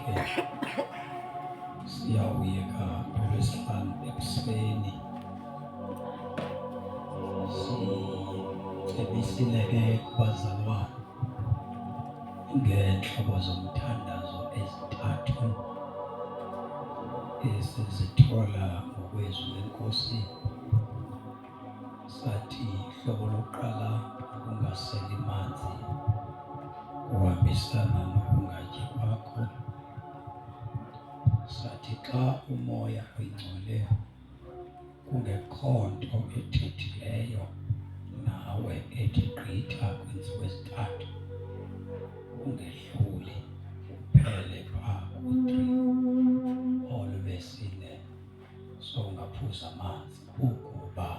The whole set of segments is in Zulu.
ke siyawuyeka ngolwesihlanu ekuseni. Sicebisile ke kubazalwane ngeentlobo zomthandazo ezintathu esizithola ngokwezwi leNkosi. Sathi hlobo lokuqala ukungaseli manzi kuhambisana nokungatyi kwakho. Sathi xa umoya oyingcwele kungekho nto ethethileyo nawe ethi gqitha kwiintsuku ezintathu, ungehluli uphele phaa ku-3. Olwesine sowungaphuza amanzi ukuba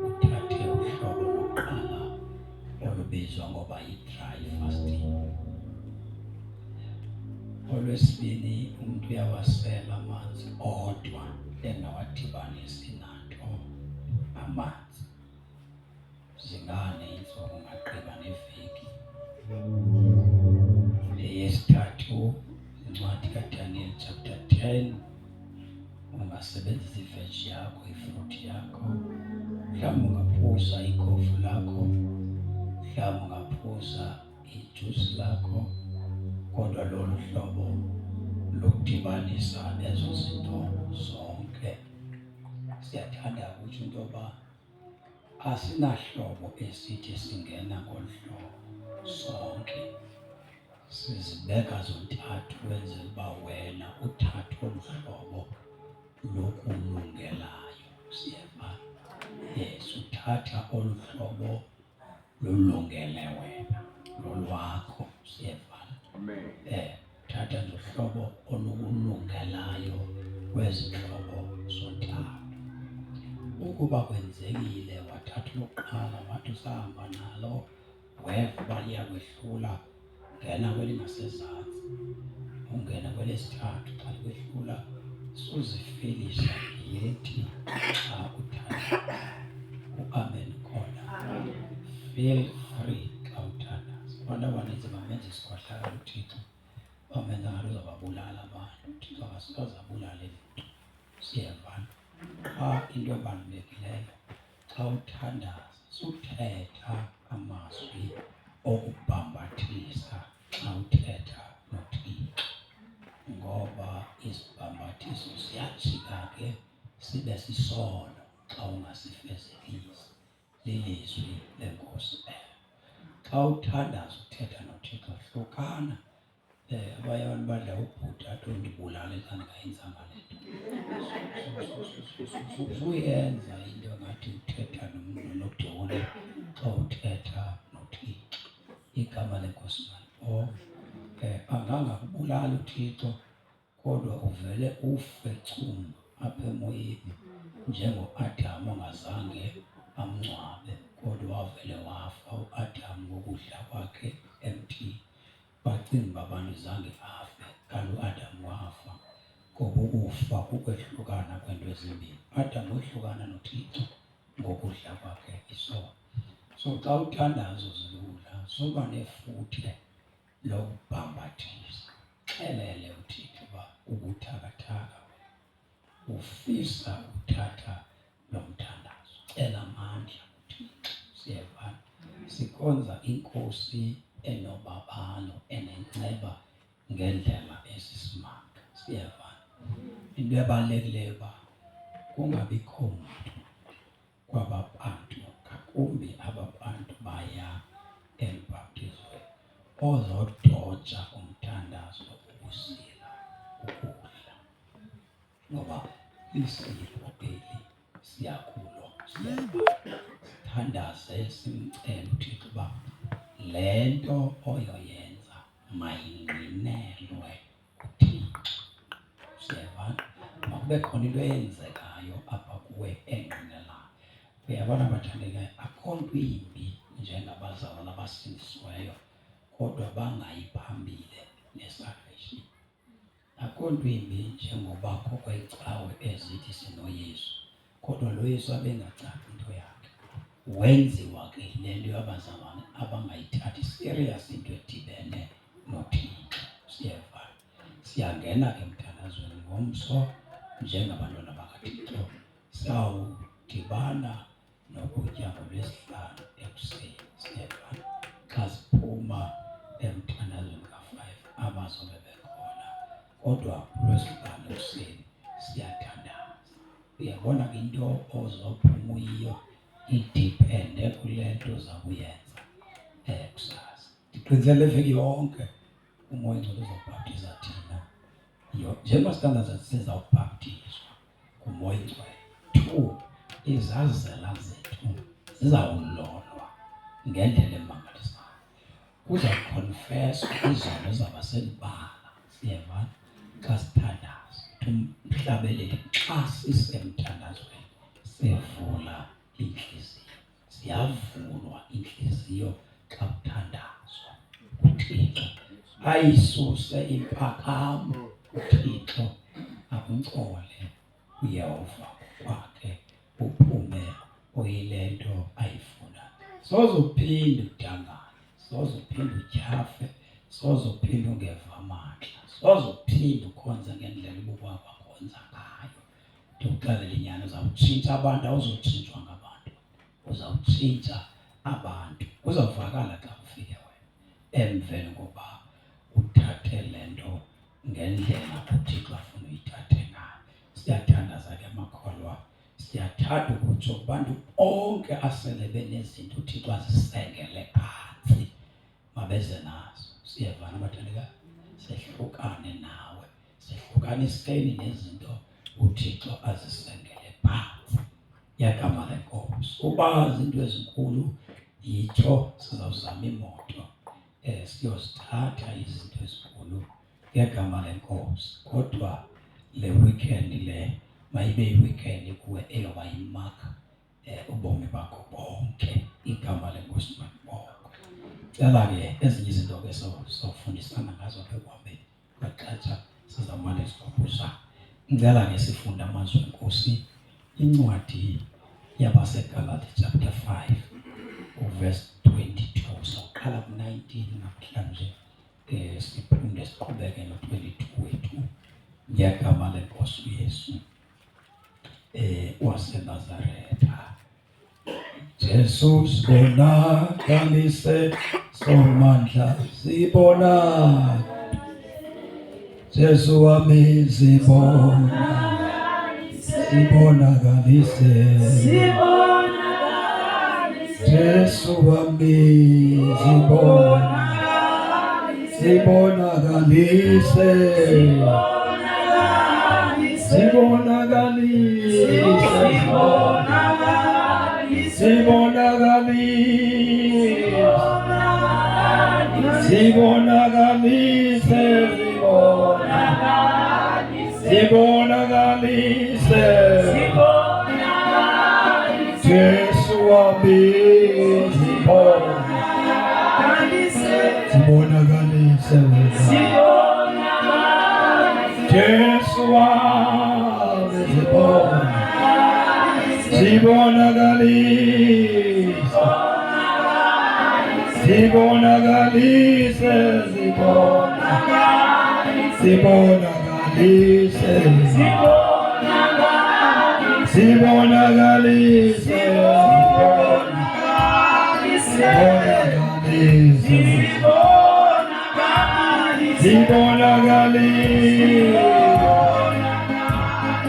uthathe uhlobo lokuqala olubizwa ngoba yi-dry fasting. Olwesibini umntu uyawasela amanzi odwa engawadibanisi nanto amanzi. Zingane iintsuku ungagqiba neveki. Eyesithathu incwadi kaDaniel chapter 10, ungasebenzisa iveji yakho, ifruthi yakho, mhlawumbi ungaphuza ikofu lakho, mhlawumbi ungaphuza ijusi lakho, kodwa lolu hlobo lokudibanisa ezo zinto zonke. Siyathanda ukuthi into yoba asinahlobo esithi singena ngolu hlobo sonke. Sizibeka zontathu wenzela uba wena uthathe olu hlobo lokulungelayo. Siyeva? Yes, uthatha olu hlobo lulungele wena, lolwakho. Siyeva? Amen. Uthatha nje uhlobo olukulungelayo kwezi hlobo zontathu. Ukuba kwenzekile wathatha lokuqala wathi usahamba nalo weva uba liyakwehlula, ngena kwelingasezantsi, ungena kwelesithathu. Xa likwehlula suzifilisha yethi xa uthandaza. U-amen khona. Feel free xa uthandaza. Abantu abaninzi bamenza isikhohlakalo uThixo, bamenza ngathi uzababulala abantu. uThixo akasikaze abulale mntu. Siyevana? Qha into ebalulekileyo xa uthandaza suthetha amazwi okubhambathisa xa uthetha noThixo, ngoba isibhambathiso siyajika ke sibe sisono xa ungasifezekisi. Lilizwi leNkosi elo. Xa uthandaza uthetha noThixo hlukana. Abanye abantu badla ubhuda athi undibulale xa ndingayenzanga le nto. Uyenza into ngathi uthetha nodoli xa uthetha noThixo. Igama leNkosi angangakubulali uThixo, kodwa uvele ufe cum apha emoyeni, njengo-Adam ongazange amngcwabe kodwa wavele wafa u-Adam ngokudla kwakhe emthini. Bacinga uba abantu zange afe, kanti u-Adam wafa. Ngoba ukufa kukwehlukana kweento ezimbini. Adam wehlukana noThixo ngokudla kwakhe isono. So xa uthandaza uzilula, suba nefuthe lokubhambathisa. Xelele uThixo uba ubuthakathaka, ufisa uthatha lo mthandazo. Cela amandla kuThixo. Siyevana? Sikhonza iNkosi enobabalo, enenceba ngendlela esisimanga. Siyevana? Into ebalulekileyo uba kungabikho mntu kwaba bantu, ngakumbi aba bantu baya elubhaptizweni, ozodoja umthandazo wokusila ukudla. Ngoba isipho eli siyakulo. Siyevana? Sithandaze simcele uThixo uba le nto oyoyenza mayingqinelwe kuThixo. Siyevana? Makube khona into eyenzekayo apha kuwe engqinelayo. Uyabona bathandekayo, akho nto imbi njengabazalwane abasindisiweyo kodwa bangayiphambile ne-salvation. Akho nto imbi njengobakho kweecawe ezithi sinoYesu kodwa lo Yesu abengacaci into yakhe. Wenziwa ke le nto yabazalwane abangayithathi serious into edibene noThixo. Siyevana? siyangena ke emthandazweni ngomso njengabantwana bakaThixo. Sawudibana nokutya ngoLwesihlanu ekuseni, siyeva xa siphuma emthandazweni ka-5 abazobe bekhona, kodwa uLwesihlanu ekuseni siyathandaza. Uyabona ke into ozophuma uyiyo idipende kule nto uzakuyenza kusasa. Ndiqinisele iveki yonke umoya ingcwele uzobhaptiza thina njengoba sithandaza sizawubhaptizwa ngumoya ingcwele. 2, izazela zethu zizawulolwa ngendlela emangalisayo. Kuzakonfeswa izono zabaselibala, siyeva xa sithandaza. Umhlabeleli xa sisemthandazweni sivula inhliziyo, siyavulwa inhliziyo xa kuthandazwa. uThixo ayisuse impakamo, uThixo akuncole uYehova kwakhe uphume oyile nto ayifuna. Sozophinde udangane, sozophinde utyhafe, sozophinde ungeva amandla, sozophinde ukhonza ngendlela ubukwakho khonza ngayo. Ndikuxelela inyani, uzawutshintsha abantu, awuzotshintshwa ngabantu, uzawutshintsha abantu. Kuzawuvakala xa ufike wena emveni koba uthathe le nto ngendlela uThixo afuna uyithathe ngayo. Siyathandaza ke makholwa, siyathanda ukutsho kubantu bonke asele benezinto uThixo azisengele phantsi mabeze nazo. Siyevana bathandekayo, sehlukane nawe, sehlukaniseni nezinto uThixo azisengele phantsi ngegama leNkosi. Uba zinto ezinkulu yitsho sizawuzama imoto siyozithatha izinto ezinkulu ngegama leNkosi. Kodwa le weekend le mayibe yi-weekend kuwe eyoba yimarka ubomi bakho bonke, igama leNkosi malibonke. Cela ke ezinye izinto ke sofundisana ngazo apha ekuhambeni kwexesha, sizawumane sikhumbuza. Ngicela ke sifunde amazwi eNkosi, incwadi yabaseGalati chapter 5 verse 22. Soqala ku-19 namhlanje siphinde siqhubeke no-22 wethu ngegama leNkosi uYesu waseNazaretha. Jesu sibonakalise somandla, sibona Jesu wami, sibonakalise Jesu wami, sibonakalise Jesu wami, sibonakalise Jesu wami,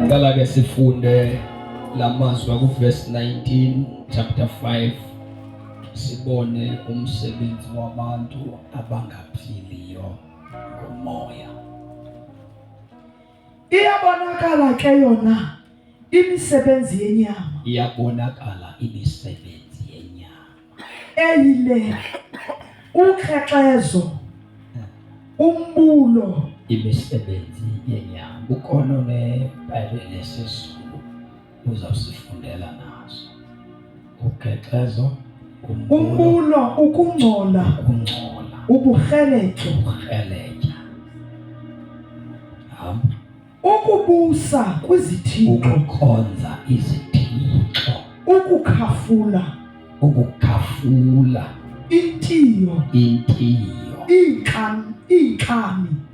Kala ke sifunde lamazwi ku verse 19 chapter 5 sibone umsebenzi wabantu abangaphiliyo ngomoya. Iyabonakala ke yona imisebenzi yenyama. Iyabonakala imisebenzi yenyama. Eyile ukhexezo, umbulo, imisebenzi yenyama. Bukhona neBhayibheli lesizulu uzawusifundela nazo. Ukhexezo, umbulo, ukungcola, ubukhelejo, ukubusa kwizithixo, ukukhonza izithixo, ukukhafula, intiyo,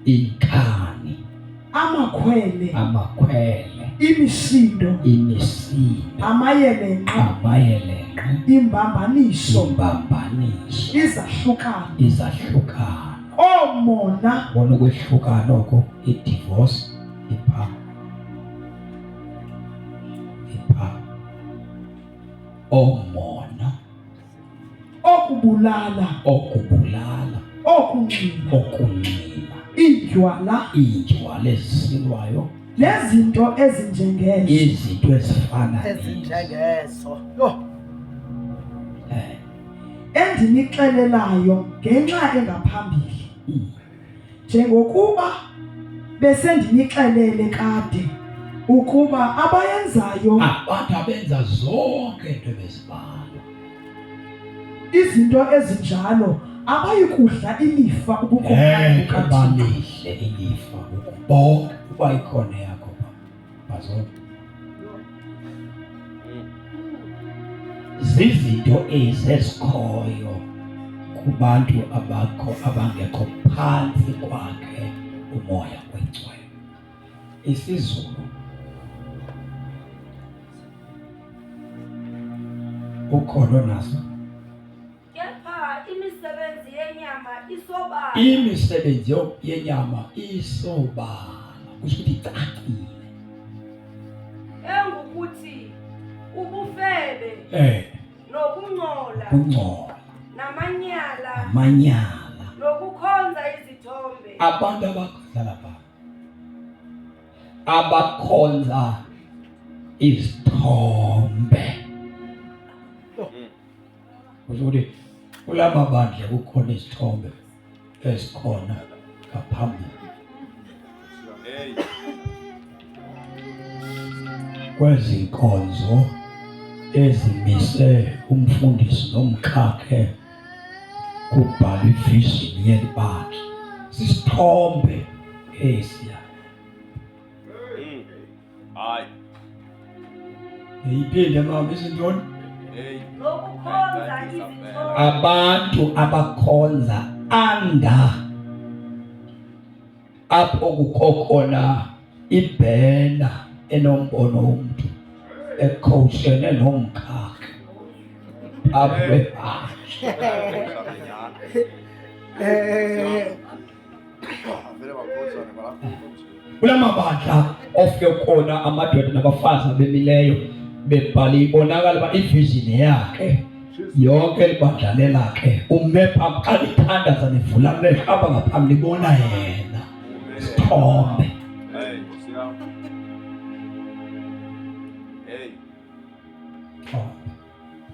inkani, amakhwele, imisindo, amayelenqe, imbambaniso, izahlukano, omona, bona ukwehlukana oko i-divorce, ipha omona, okubulala, okunxila, indlwala ezisilwayo, nezinto ezinjengezo, izinto ezifana ezinjengezo endinixelelayo ngenxa engaphambili, njengokuba besendinixelele kade ukuba abayenzayo, abantu abenza zonke into bezibalo, izinto ezinjalo abayikudla ilifa ubukumkani bukaThixo. Ilifa ukubonga uba ikhona yakho bazona. Zizinto ezikhoyo kubantu abangekho phansi kwakhe umoya wengcwele. Isizulu ukhona naso. Kepha imisebenzi yenyama isobala. Imisebenzi yenyama isobala. Kusho ukuthi icacile. Engukuthi ubufebe. Nokungcola. Namanyala. Nokukhonza izithombe. Abantu abakhonza lapha. abakhonza izithombe. Kusho ukuthi kula mabandla kukhona izithombe esikhona ngaphambili. Kwezinkonzo ezimise umfundisi nomkhakhe kubhala ivision yelibandla. Sisithombe esiya. Hayi. Iphinde mama izintoni? Lokukhonza izithombe. Abantu abakhonza anda apho kukhona ibhena enombono womuntu ekhowushene nomkhakhe aphe kulamabandla ofike khona amadoda nabafazi bemileyo bebhala ibonakala ba ivision yakhe yonke libandla lakhe ume phambi xa lithandaza nivula amehlo aba ngaphambi libona yena isithombe.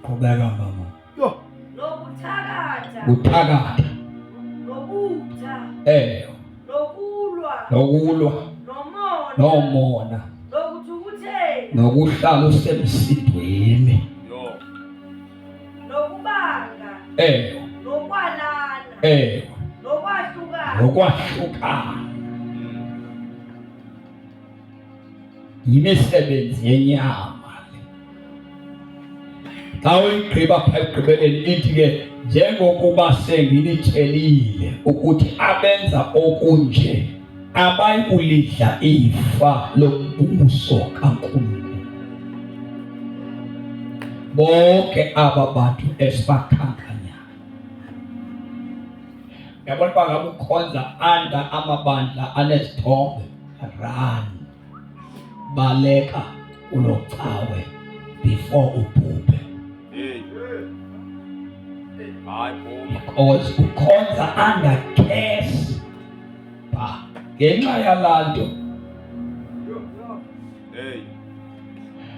Qhubeka mama. Lokuthakatha. Kuthakatha. Lokutha. Nokulwa. Nomona. Nomona. Lokuthukuthela. Nokuhlala usemsidweni. Nokubanga. Nokwalana. Nokwahlukana. Yimisebenzi yenyama. Xa uyigqiba pha ekugqibeleni ithi ke njengokuba sengilitshelile ukuthi abenza okunje abayikulidla ifa lombuso kaNkulunkulu. Bonke aba bantu esibakhankanya. Yabona uba ngabe ukhonza anda amabandla anezithombe, run, baleka kulo cawe before ubhubhe. Because ukhonza under curse ngenxa yalanto.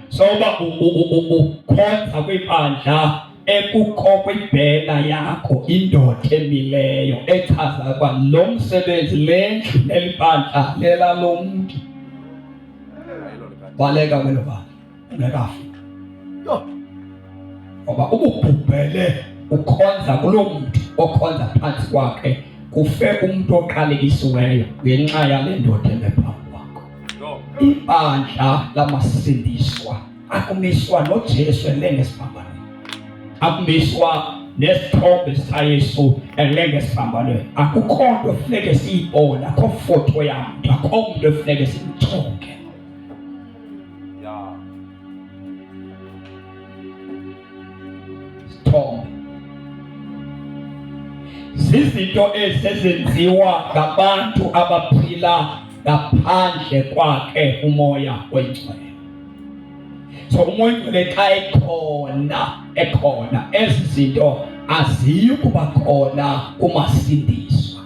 Soba ukhonza kwibandla ekukho kwibhena yakho indoda emileyo echaza kwa lo msebenzi lendlu nelibandla lela lomuntu, baleka kwelo bandla ungekafi. Ngoba ububhubhele ukhonza kulo muntu okhonza phansi kwakhe kufe umuntu oqalekisiweyo ngenxa yale ndoda emephambi kwakho. Ibandla lamasindiswa akumiswa noJesu elengesiphambanweni, akumiswa nesithombe sikaYesu elengesiphambanweni. Akukho nto funeke siyibone, akho foto yamuntu, akho muntu funeke simjonge. Sithombe zizinto ezenziwa ngabantu abaphila ngaphandle kwakhe umoya oyingcwele. So umoya oyingcwele xa ekhona ezi zinto aziyi kuba khona kumasindiswa.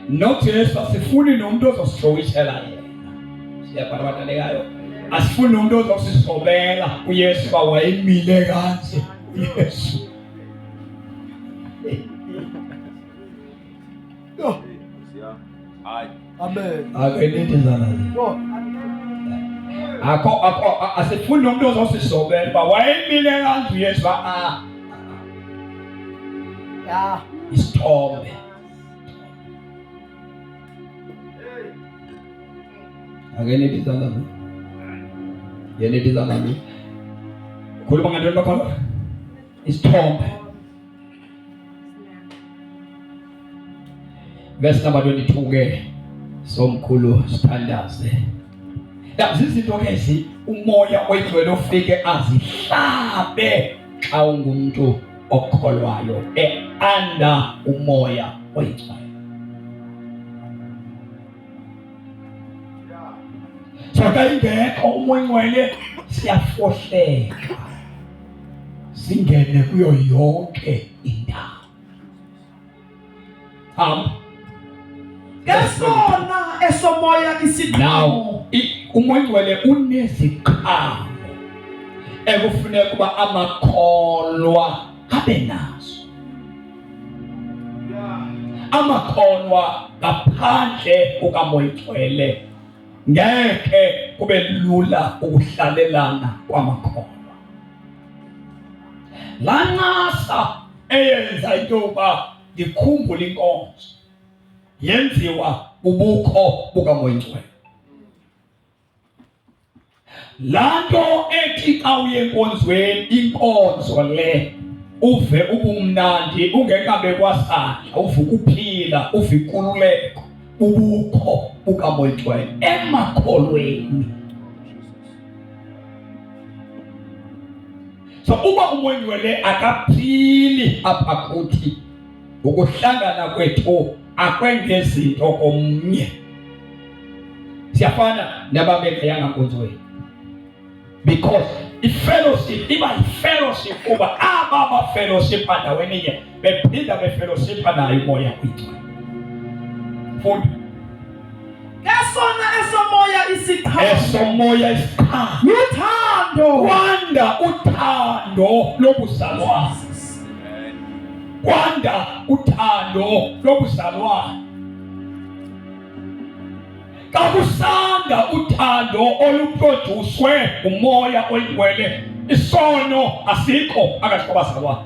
NoJesu asifuni nomuntu ozosishowishela yena. Siyabona abathandekayo, asifuni nomuntu ozosisobela uYesu uba wayemile kanje uYesu. Amen. Akenitizana. Asifuni nomuntu ozosisobela uba wayemile kanje uYesu. Isithombe. Akenitizana. Yenitizana. Khuluma ngantoni bakho? Isithombe. Verse number 22 ke somkhulu sithandaze. Izinto lezi umoya oyingcwele ufike azihlabe xa ungumuntu okholwayo anda umoya oyingcwele. Xa ingekho umoya oyingcwele siyafohleka singene kuyo yonke indawo. ngesona esomoya isiqhamo. Now umoya oyingcwele uneziqhamo ekufuneka ukuba amakholwa abe nazo. Amakholwa ngaphandle kukamoya oyingcwele ngeke kube lula ukuhlalelana kwamakholwa. La ncasa eyenza into yokuba ndikhumbule inkonzo yenziwa bubukho bukamoya oyingcwele. La nto ethi xa uye enkonzweni, inkonzo le uve ubumnandi ungekabekwa sandla, uvuka uphila, uve inkululeko, bubukho bukamoya oyingcwele emakholweni. So uba umoya oyingcwele akaphili apha kuthi, ukuhlangana kwethu akwengezinto komnye. Siyafana nababengayanga nkonzweni, because ifellowship iba yifellowship kuba aba fellowship ndaweni nye bephinda befellowship nayo umoya oyingcwele. Fundi ngesona esomoya isiqhamo. Esomoya isiqhamo Luthando. kwanda uthando lobuzalwane. Kwanda uthando lobuzalwane. Kakusanda uthando oluproducwe umoya oyingcwele, isono asikho phakathi kwabazalwane.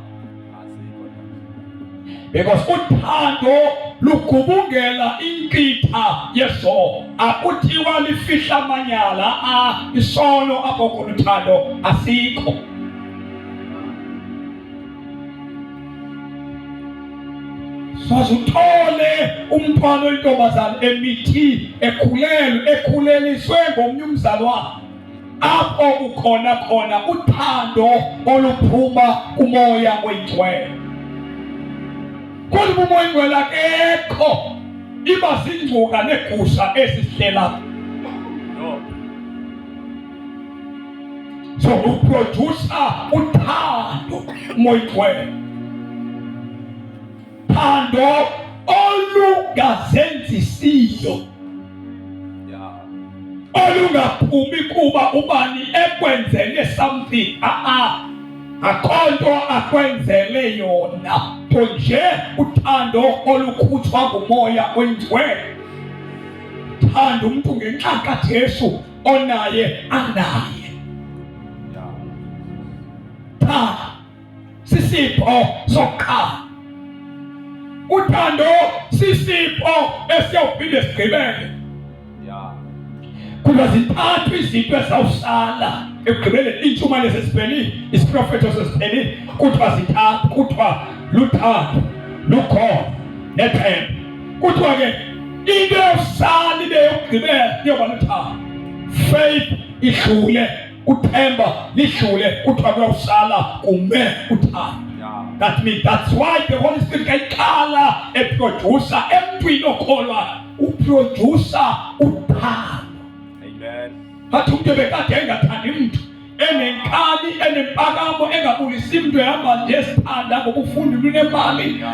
Because uthando lugubungela inkitha yesono. Akuthiwa lifihla amanyala, isono apho kuthando asikho. Sazithole umntwana oyintombazana emithi ekhuleliswe ngomnye umzalwane, apho kukhona uthando oluphuma kumoya oyingcwele. Kodwa umoya oyingcwele akekho, iba zingcuka negusha ezihlela. So uproducer uthando umoya oyingcwele. Thando olungazenzisiyo, olungaphumi kuba ubani ekwenzele something. Akho nto akwenzele yona, nto nje uthando olukhutshwa ngumoya oyingcwele. Thanda umntu ngenxa kaJesu onaye anaye. Thanda sisipho sokuqala. Uthando sisipho esiyawuphinde sigqibele. Kuba zintathu izinto ezawusala ekugqibeleni. Intshumayelo esesiphelile, isiprofethi esesiphelile, kuthiwa zintathu. Kuthiwa luthando, lukholo, nethemba. Kuthiwa ke into eyawusala ibe yokugqibela iyoba luthando. Faith idlule, uthemba lidlule, kuthiwa kuyawusala kume uthando. That means that's why the Holy Spirit kayiqala eproducer emntwini okholwa, uproducer uthando. Amen. Hathi umuntu bekade engathandi umuntu, enenkani, enempakamo, engabulisi umuntu, ehamba nje esithanda ngokufunda lunemali,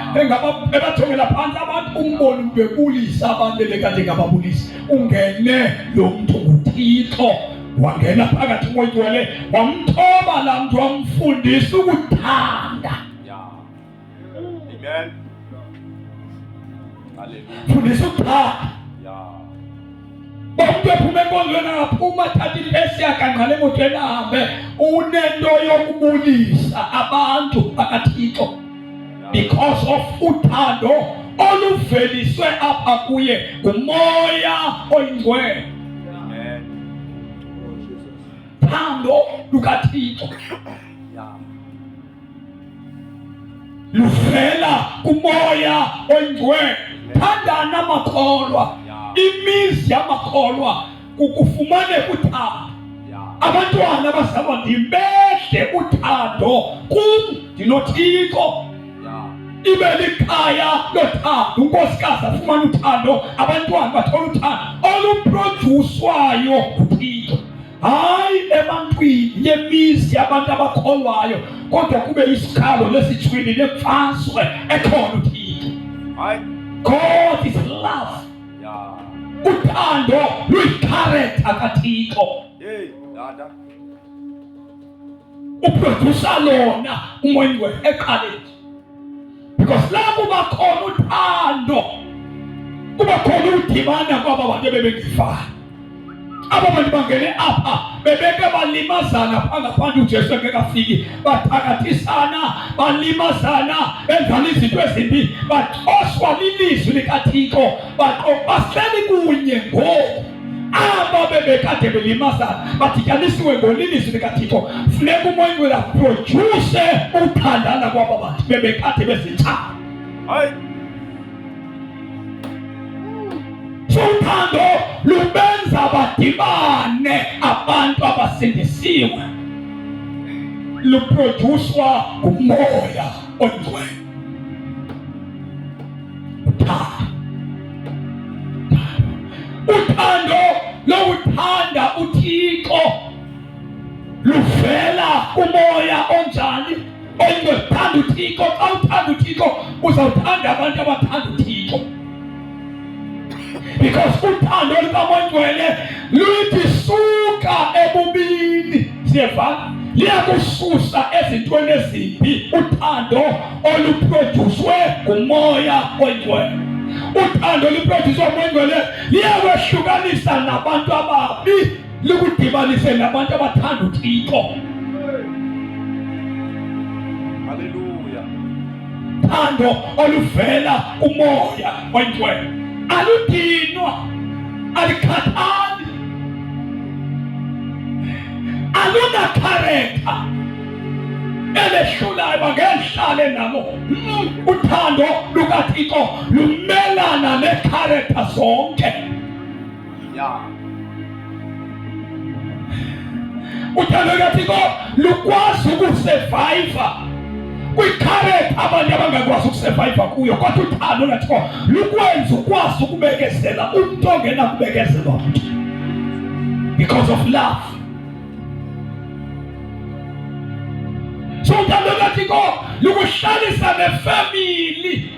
ebathongela phansi abantu, umbone umuntu ebulisa abantu bekade engababulisi. Ungene lo muntu nguThixo, wangena phakathi umoya oyingcwele, wamthoba la muntu, wamfundisa ukuthanda. Amen. Hallelujah. Fundisa ukuthanda. Bonke ephuma enkonzweni angaphuma thatha iphesi yakhe angqale emotweni ahambe, unento yokubulisa abantu bakaThixo because of uthando oluveliswe apha kuye ngumoya oyingcwele. Amen. Thando lukaThixo luvela kumoya oyingcwele. Thandana amakholwa, imizi yamakholwa kukufumaneka uthando. Abantwana abazalwa ndim bedle uthando kum, ndinoThixo. Ibe likhaya lothando, unkosikazi afumana uthando, abantwana bathola uthando oluproducwayo nguThixo. Hayi ebantwini yemizi yabantu abakholwayo, kodwa kube isikhalo lesitshwili nemfazwe ekhona uThixo. God is love. Uthando luyicharacter kaThixo. Uproducer lona umoya eqaleni. Because la kuba khona uthando, kuba khona udimana kwaba bantu bebengifana. Aba bantu bangene apha bebeke balimazana phakathi uJesu engekafiki, bathakatisana, balimazana, benzana izinto ezimbi, baxoshwa lilizwi likaThixo, bahleli kunye ngoku. Aba bebekade belimazana badityanisiwe ngolilizwi likaThixo. Funeka umoya produce uthandana kwaba bantu bebekade bezithanda. Uthando lubenza badibane abantu abasindisiwe. Luproducwa ngumoya oyingcwele. Uthando lokuthanda uThixo luvela umoya onjani? Oyingcwele. Thanda uThixo. Xa uthanda uThixo uzawuthanda abantu abathanda uThixo. Because uthando lukaMoya luthi suka ebubini, siyeva, liyakususa ezintweni ezimbi. Uthando oluproducwe ngumoya oyingcwele. Uthando oluproducwe ngumoya oyingcwele liyakwehlukanisa nabantu ababi, likudibanise nabantu abathanda uThixo. Hallelujah. Uthando oluvela kumoya oyingcwele aludinwa, alikhathali, aluna character elehlulayo bangehlale nabo. Uthando lukaThixo lumelana necharacter zonke. Uthando lukaThixo lukwazi ukusurvive kwicharacter abantu abangakwazi ukusurvive kuyo, kodwa uthando lukaThixo lukwenza ukwazi ukubekezela umuntu ongena kubekezela umuntu because of love. So uthando lukaThixo lukuhlalisa nefamily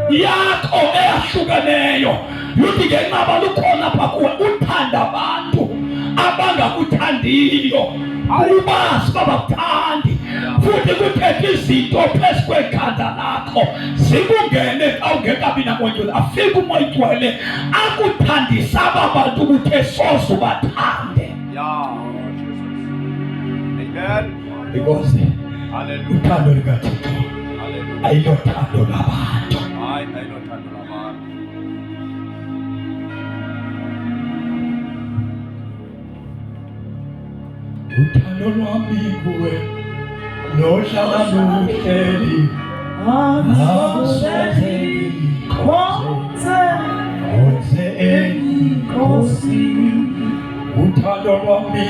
yakho eyahlukeneyo. Luthi ngenxa lukhona apha kuwe uthanda abantu abangakuthandiyo, ubazi babakuthandi, futhi kuthetha izinto phezu kwekhanda lakho zikungene xa ungekabi namoya. Afike umoya oyingcwele akuthandisa aba bantu ukuthi soze ubathande. Because uthando lukaThixo ayilothando lwabantu. Uthando lwami kuwe lohlala luhleli asoze khonze enkosi. Uthando lwami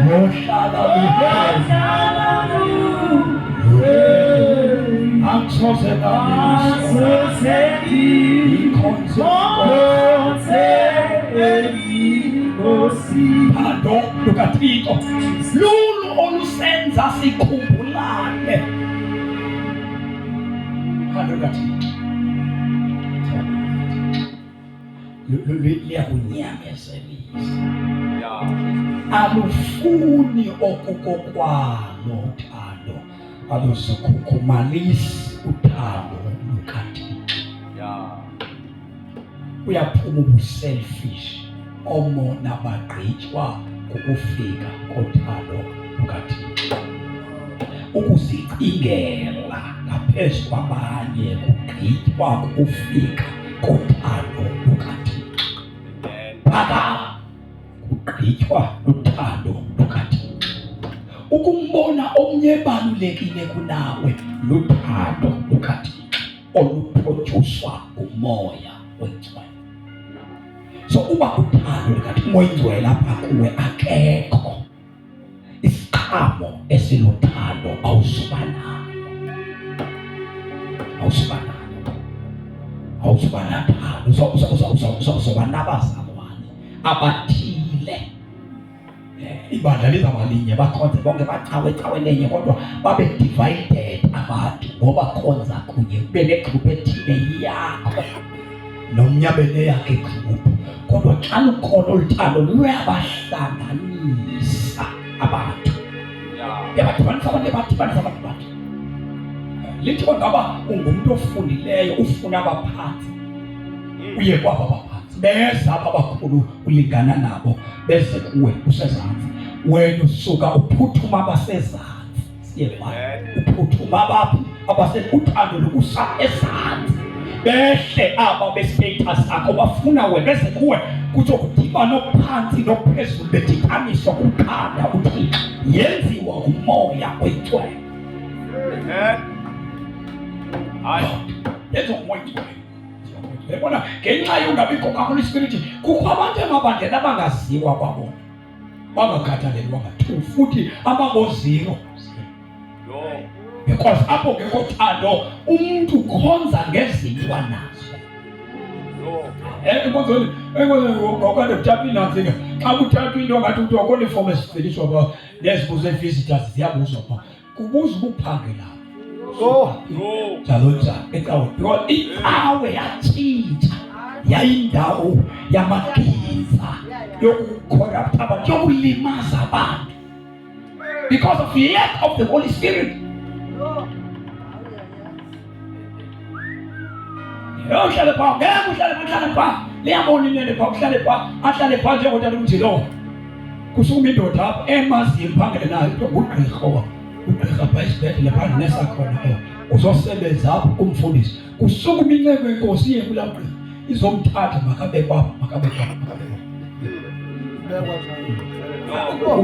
lohlala luhleli asoze Uthando lukaThixo lulu olusenza sikhumbulane. Uthando lukaThixo liyakunyamezelisa. Alufuni okukokwalo uthando, aluzukhukhumalisi uthando lukaThixo. Uyaphuma ubuselfish. Omona bagqitywa kukufika kothando lukaThixo. Ukuzicingela ngaphezu kwabanye kugqitywa kukufika kothando lukaThixo. Phaka kugqitywa luthando lukaThixo. Ukumbona omnye ebalulekile kunawe luthando lukaThixo oluproducwa ngumoya oyingcwele. So uba uthando lukaThixo umoya oyingcwele apha kuwe akekho, isiqhamo esiluthando awusuba nalo. Uzoba nabazalwane abathile. ibandla lizabalinye bakhonze bonke bacawe lenye kodwa babe divided abantu ngoba khonza kunye kube negroup ethile yakho nomnye abe neyakhe igroup. Kodwa xa lukhona oluthando luyabahlanganisa abantu. Yabadibanisa abantu bathi lithi ngaba ungumuntu ofundileyo ufuna abaphansi uye kwaba abaphansi beza abakhulu ulingana nabo bese kuwe usezantsi wena usuka uphuthuma abasezantsi siyeba uphuthuma uthando lokusa ezantsi behle aba bestatus akho bafuna wena bese kuwe kutsho kudibana ophansi nophezulu bedithaniswa kuphanda uThixo yenziwa ngumoya oyithwele. Yezo moyithwele yabona ngenxa yongabikho kaHoly Spirit kukho abantu emabandlela abangaziwa kwabona bangakhathalelwa ngathu futhi abangoziro because apho ngekho thando umuntu khonza ngezinto nazo. Enkonzweni ngokade kuthathwa inantsika xa kuthathwa into ngathi kuthiwa khona ifomu esifundiswa ba nezibuzo visitors ziyabuzwa pha kubuza ukuphangela njalo ecawe because icawe yatshintsha yayindawo yamagiza yokucorrupt abantu yokulimaza abantu because of the lack of the Holy Spirit. Uhlale pha ngeke uhlale pha liyabona inene pha uhlale pha ahlale pha njengotata umjilo kusukuma indoda apha emaziyo phangele nayo ugqirha pha esibhedlela phandle nesakhona uzosebenza apho kumfundisi kusukuma incebo yenkosi iye kulaa gqirha izomthatha makabekwa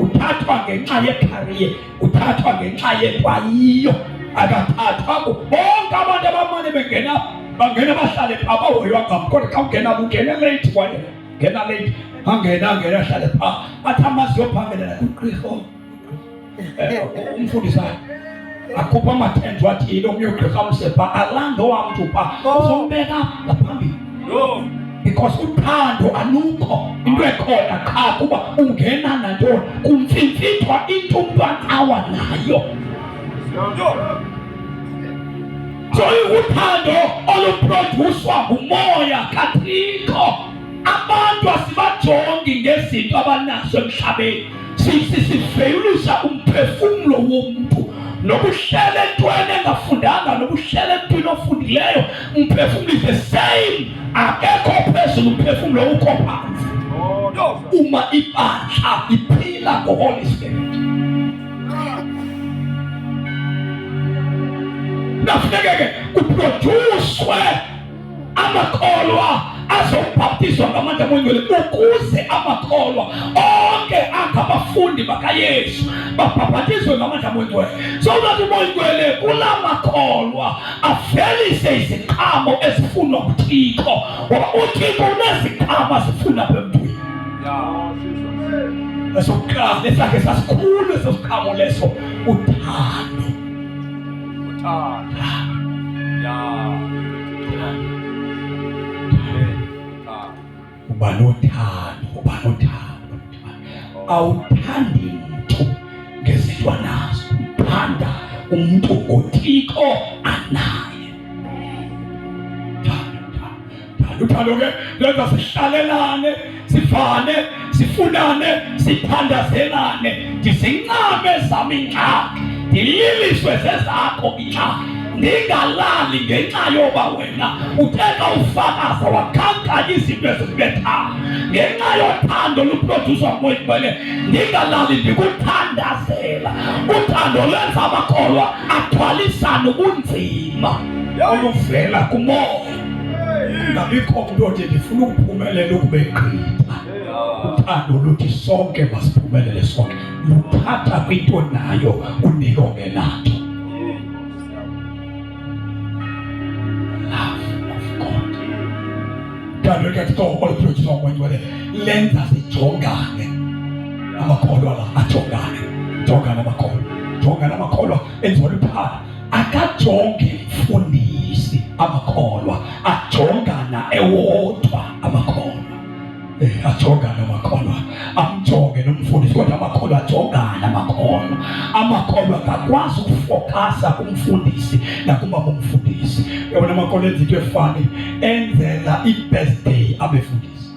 uthathwa ngenxa yekhariye uthathwa ngenxa yekwayiyo akathathwa bonke abantu abamane bangena bahlale pha bahoywa ngam kodwa xa ungena ungena late kwaye ngena late angena ahlale pha athi amaziyo phangelela kugqirha umfundisayo akhupha amathenjwa athile omnye ugqirha msepha alanda owamntu pha uzombeka ngaphambili because uthando alukho into ekhona qha kuba ungena nantoni kumfimfithwa into umntwana awa nayo. So uthando oluproduswa ngumoya kaThixo abantu asibajongi ngezinto abanazo emhlabeni sifeyulisa umphefumlo womuntu nokuhlela entweni engafundanga nokuhlela empilo ofundileyo umphefumlo is the same akekho phezulu umphefumlo ukho phansi uma ibandla iphila ngoHoly Spirit. Nafuneke kuproduswe amakholwa azobhaptizwa ngamandla moyingcwele ukuze amakholwa onke angabafundi bakaYesu babhaptizwe ngamandla moyingcwele so that umoyingcwele kula makholwa avelise iziqhamo ezifunwa nguThixo ngoba uThixo uneziqhamo azifuna emntwini. Esokuqala esakhe sasikhulu esiqhamo leso uthando. Uba nothando awuthandi mntu ngezinto anazo uthanda umuntu ngoThixo anaye. Uthando ke lenza sihlalelane sifane sifunane sithandazelane ndizincame zami ingxaki ndililiswe zezakho ingxaki ndingalali ngenxa yoba wena uthetha ufakaza wakhankanya izinto ezikubethayo ngenxa yothando luproduswa ngumoyingcwele ndingalali ndikuthandazela. Uthando lwenza amakholwa athwalisane ubunzima oluvela kumoya. Ngabikho umntu othi ndifuna ukuphumelela ukubegqitha. Uthando luthi sonke masiphumelele sonke luthatha kwinto nayo unike ongenayo. Uthando likaThixo oluproduswa ngumoyingcwele lenza sijongane amakholwa la jongana amakholwa enziwa luthando akajonge mfundisi amakholwa ajongana ewodwa amakholwa ajongana amakholwa, amjonge nomfundisi, kodwa amakholwa ajongana amakholwa akakwazi ukufokasa kumfundisi nakumama umfundisi. Yabona amakholwa enza into efani, enzela i-birthday abefundisi,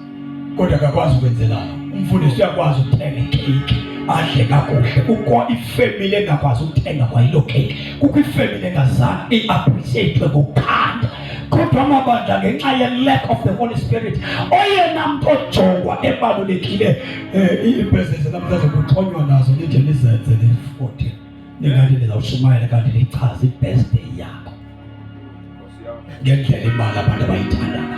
kodwa akakwazi ukwenzelana. Umfundisi uyakwazi ukuthenga ikeyiki adle kakuhle. Kukho ifamily engakwazi ukuthenga kwayilo keyiki, kukho ifamily engazange i-appreciate ngokukhanda. Kodwa amabandla ngenxa ye-lack of the Holy Spirit, oyena mntu ojongwa ebalulekile i-business namhlanje kuxhonywa nazo nithi nizenze ni-14 ningathi nizawushumayela kanti lichaza i-birthday yakho ngendlela imali abantu abayithanda ngayo.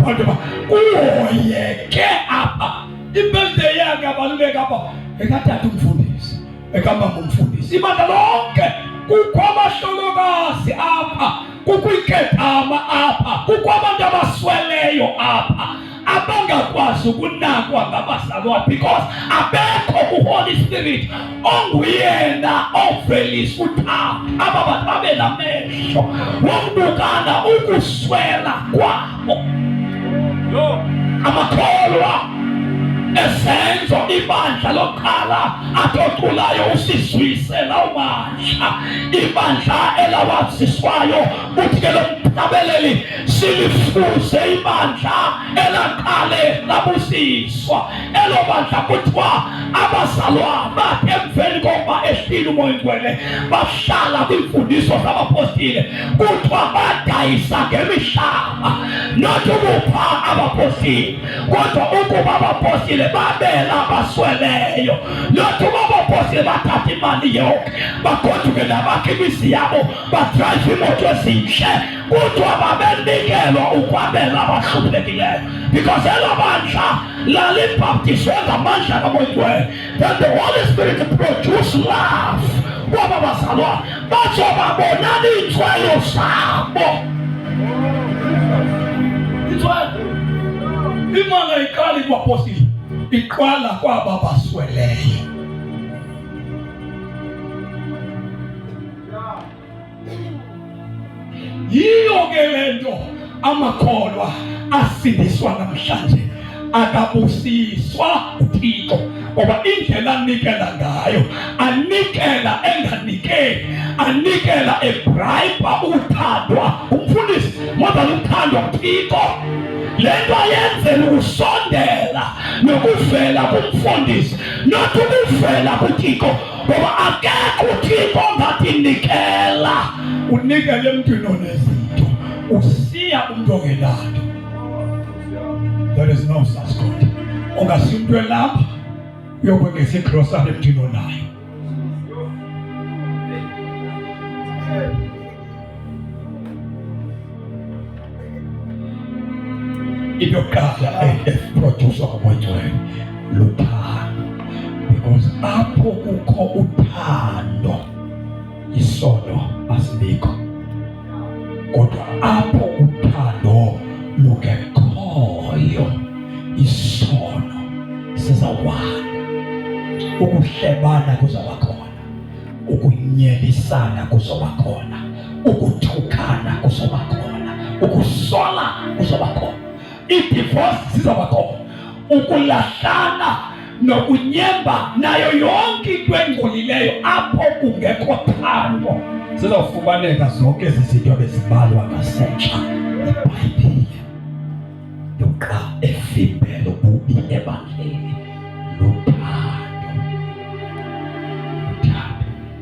Kodwa uhoyeke apha i-birthday yakhe abaluleke apha ekatata umfundisi, ekamama umfundisi, ibandla lonke. Kukho abahlolokazi apha, kukho iketama apha, kukho abantu abasweleyo apha abangakwazi ukunakwa ngabazalwane because abekho uHoly Spirit onguyena ovelisa uthando. Aba bantu babe namehlo wokubukana ukuswela kwabo. Amakholwa esenzo ibandla lokuqala atotulayo usizwisela umandla, ibandla elawaziswayo uthi ke lo mhlabeleli silifuze ibandla elaqale labusiswa. Elo bandla kuthiwa abazalwane bathi emveni kokuba ehlile umoya oyingcwele bahlala kwimfundiso zabapostile, kuthiwa badayisa ngemihlaba, not ukupha abapostile kodwa ukuba abapostile babela abasweleyo. Not ukuba abapostile bathatha imali yonke bagoduke nabakhe imizi yabo badrayive imoto ezinhle, kuthiwa babenikelwa ukwabela abahluphelekileyo because elo bandla lalibhaptizwe ngamandla kamoya oyingcwele. Then the Holy Spirit produce love kwaba bazalwane batsho babonana iintswelo zabo. Imali ayiqali kwapostile, iqala kwaba basweleyo. Yiyo ke lento amakholwa asindiswa namhlanje akabusiswa uThixo, ngoba indlela anikela ngayo anikela enganikeli, anikela ebribe uthandwa umfundisi modala uthandwa uThixo. Lento ayenzela ukusondela nokuvela kumfundisi not ukuvela kuThixo, ngoba akekho uThixo ngathi nikela. Unikele emntwini onezinto usiya umuntu ongenanto. There is no such God. Ongasiya umuntu elapha uyokwengeza igrosari emntwini onayo. Into yokuqala eproducer komoya oyingcwele luthando, because apho kukho uthando isono asinikho, kodwa apho uthando lungekhoyo isono sizawanda. Ukuhlebana kuzoba khona, ukunyelisana kuzoba khona, ukuthukana kuzoba khona, ukusola kuzoba khona, i-divorce sizoba khona, ukulahlana nokunyemba nayo yonke into engcolileyo apho kungekho thando zizawufumaneka zonke ezi zinto ebezibalwa ngasentsha eBhayibhilini. Yoqa efimbele ububi ebandleni luthando,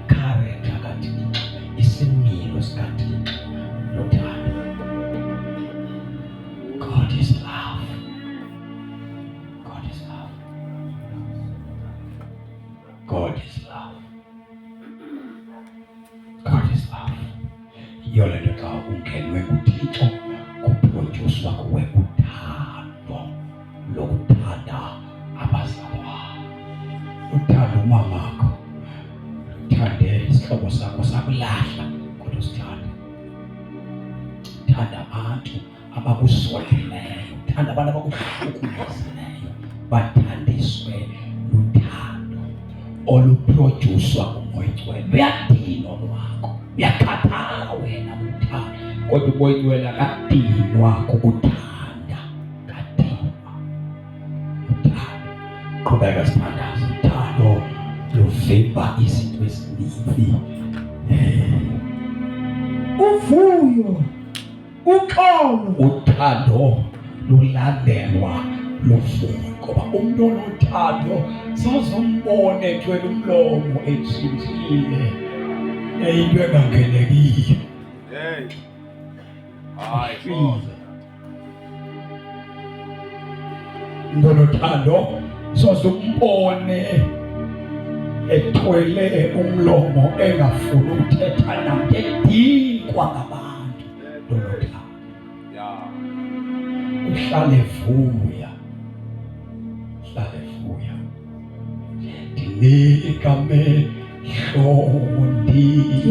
character kaThixo, isimilo sikaThixo luthando. God is love. God is love. God is love. God is love. Yiyo le nto xa ungenwe kuThixo kuprodyuswa kuwe uthando lokuthanda abazalwane. Uthanda umamakho, uthande isihlobo sakho sakulahla kodwa usithande. Thanda abantu abakusweleyo, thanda abantu abakuhlukumezeleyo, bathandiswe luthando oluprodyuswa ngumoya oyingcwele. Luyadinwa lwakho. uyakhathala wena uthanda, kodwa uboyiwela kadinwa kukuthanda, kadinwa uthando. Qhubeka sithandaze. Uthando luvimba izinto ezininzi. Uvuyo, uxolo, Uthando lulandelwa luvuyo, ngoba umuntu onothando sozombone ethwele umlomo etshintshile into engangenekiyo. Umuntu onothando sozombone ethwele umlomo engafuni ukuthetha namntu, edikwa ngabantu. Unothando uhlale vuya, uhlale vuya. Ndinika amehlo ndikhangele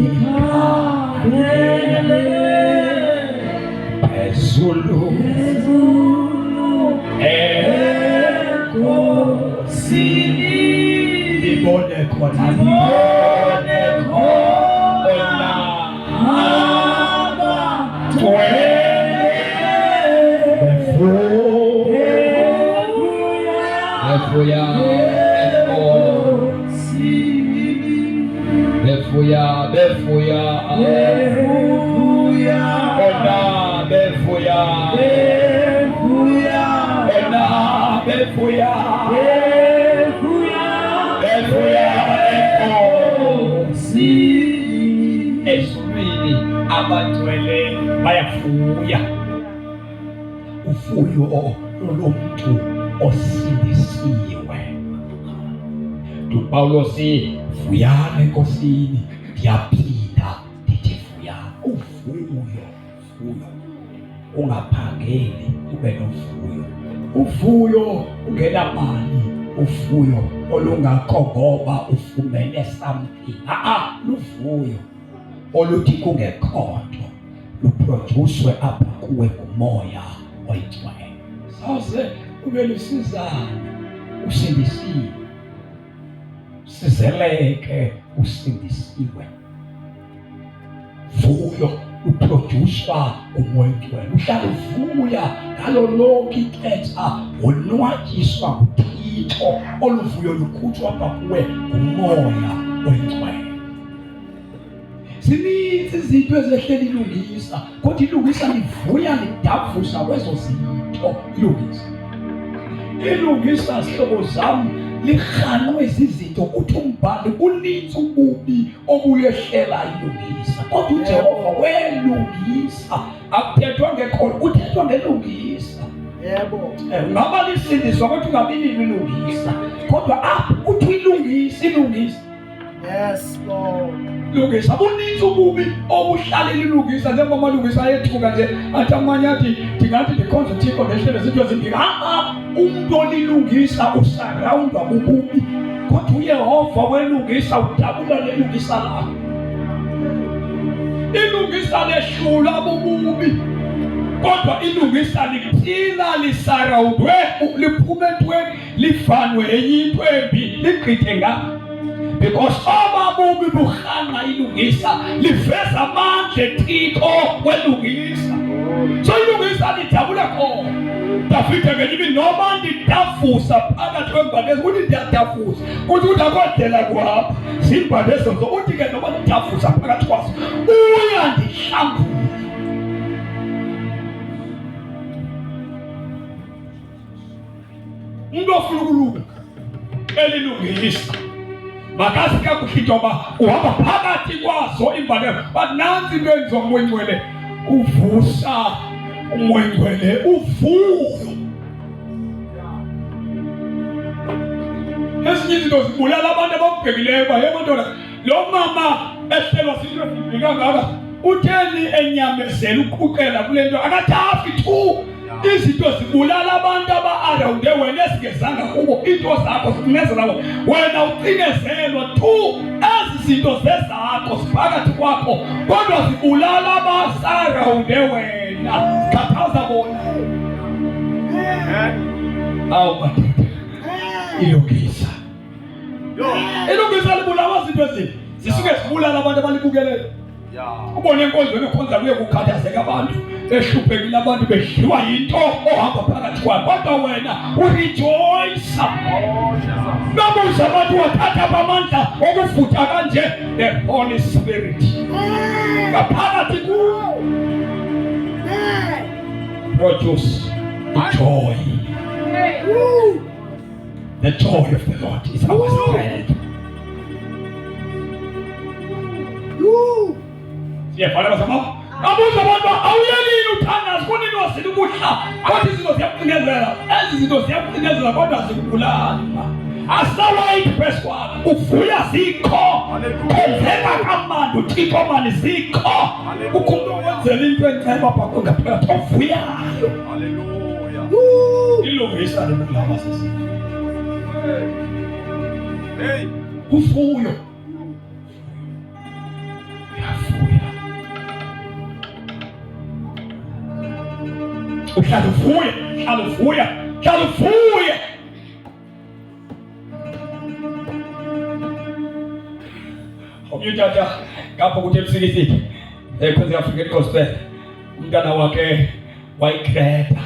phezulu enkosini, ndibone khona eswini abathwele bayavuya. Uvuyo loluntu osindisiwe. uPaulos vuyani enkosini, ndiyaphinda ndithi vuyani. Uvuyo, ungaphangeli ube novuyo. Uvuyo ungenamali, uvuyo olungakho ngoba ufumene something. Luvuyo oluthi kungekhonto luproducwe apha kuwe ngumoya oyingcwele. Sawuze ube lusizana, usindisiwe, sizeleke usindisiwe. Vuyo luproducwa ngumoya oyingcwele. Uhlala uvuya ngalo lonke ixesha, wonwatyiswa nguThixo. Oluvuyo lukhutshwa apha kuwe ngumoya oyingcwele. Zininzi izinto ezehleli ilungisa, kodwa ilungisa livuya lidavusa kwezo zinto. Ilungisa sihlobo zam lirhanqwe zizinto. Uthi umbhali unintsi ububi obuyehlela ilungisa, kodwa uJehova welungisa. Akuthethwa ngekhono, kuthethwa ngelungisa. yebo, Ungaba lisindiswa kodwa ungabilili ilungisa, kodwa uthi ilungisa. yes Lord, Lungisa bunintsi ububi obuhlalela ilungisa, njengomalungisa ayethuka nje athi amanye athi ndingathi ndikhonza uThixo ndehlele zinto ezimbini. Umuntu olilungisa usarawundwa bububi, kodwa uYehova welungisa udabula lelungisa lakho. Ilungisa lehlula bububi, kodwa ilungisa liphila lisarawundwe, liphume entweni, lifanwe enye into embi, ligqithe ngapha. Because obabubi burhanqa ilungisa, liveza amandla eThixo welungisa. So ilungisa lidabula khona. Dafide ngelinye noma ndidavusa phakathi kwembandezi, uthi ndiyadavusa, kuthi akhodlela kwapha zimbandezi zonke. Uthi ke noma ndidavusa phakathi kwazo, uyandihlambula. Umuntu ofuna ukulunga elilungisa makazi kakuhle into yoba uhamba phakathi kwazo iimbaleko. But nansi into enziwa ngumoya oyingcwele, uvusa umoya oyingcwele, uvuyo. Ezinye izinto zibulala abantu abakubhekileyo uba yemantoda lo mama ehlelwa zinto ezimbi kangaka, utheni enyamezela uqhuqela kule nto, akathafi tu. Izinto zibulala abantu aba-arawunde wena ezingezanga kubo. Iinto zakho zikunezela wena, ucinezelwa tu. Ezi zinto zezakho ziphakathi kwakho, kodwa zibulala abasarawunde wena, zikhathaza bona. Madoda, ilungisa libulala zinto ezimbi, zisuke zibulala abantu abalibukeleyo. Ubone enkonzweni ekhonza kuye kukhathazeka abantu, behluphekile abantu, bedliwa yinto ohamba phakathi kwayo, kodwa wena urejoyisa. Babuza abantu wathatha amandla okuvutha kanje, the Holy Spirit ngaphakathi kuwo produce the joy. The joy of the Lord is our strength. Siyafana sababu abuza abantu awuyelini uthandaza kunini wasini ukudla kodwa izinto ziyakucinezela, ezi zinto ziyakucinezela kodwa zikubulala. Asawayiti verse 1 uvuya zikho kwenzeka kamandi uthixo mani zikho ukhulu wenzela into enceba phakho ngaphakathi ovuyayo. Haleluya. Ilungisa lekulama sisi. Hey, uvuyo. Uyavuya. Uhlala uvuya, uhlala uvuya, uhlala uvuya. Umyutata kapho kuthi emsikisini ekhonza African Gospel umntana wakhe wayikreta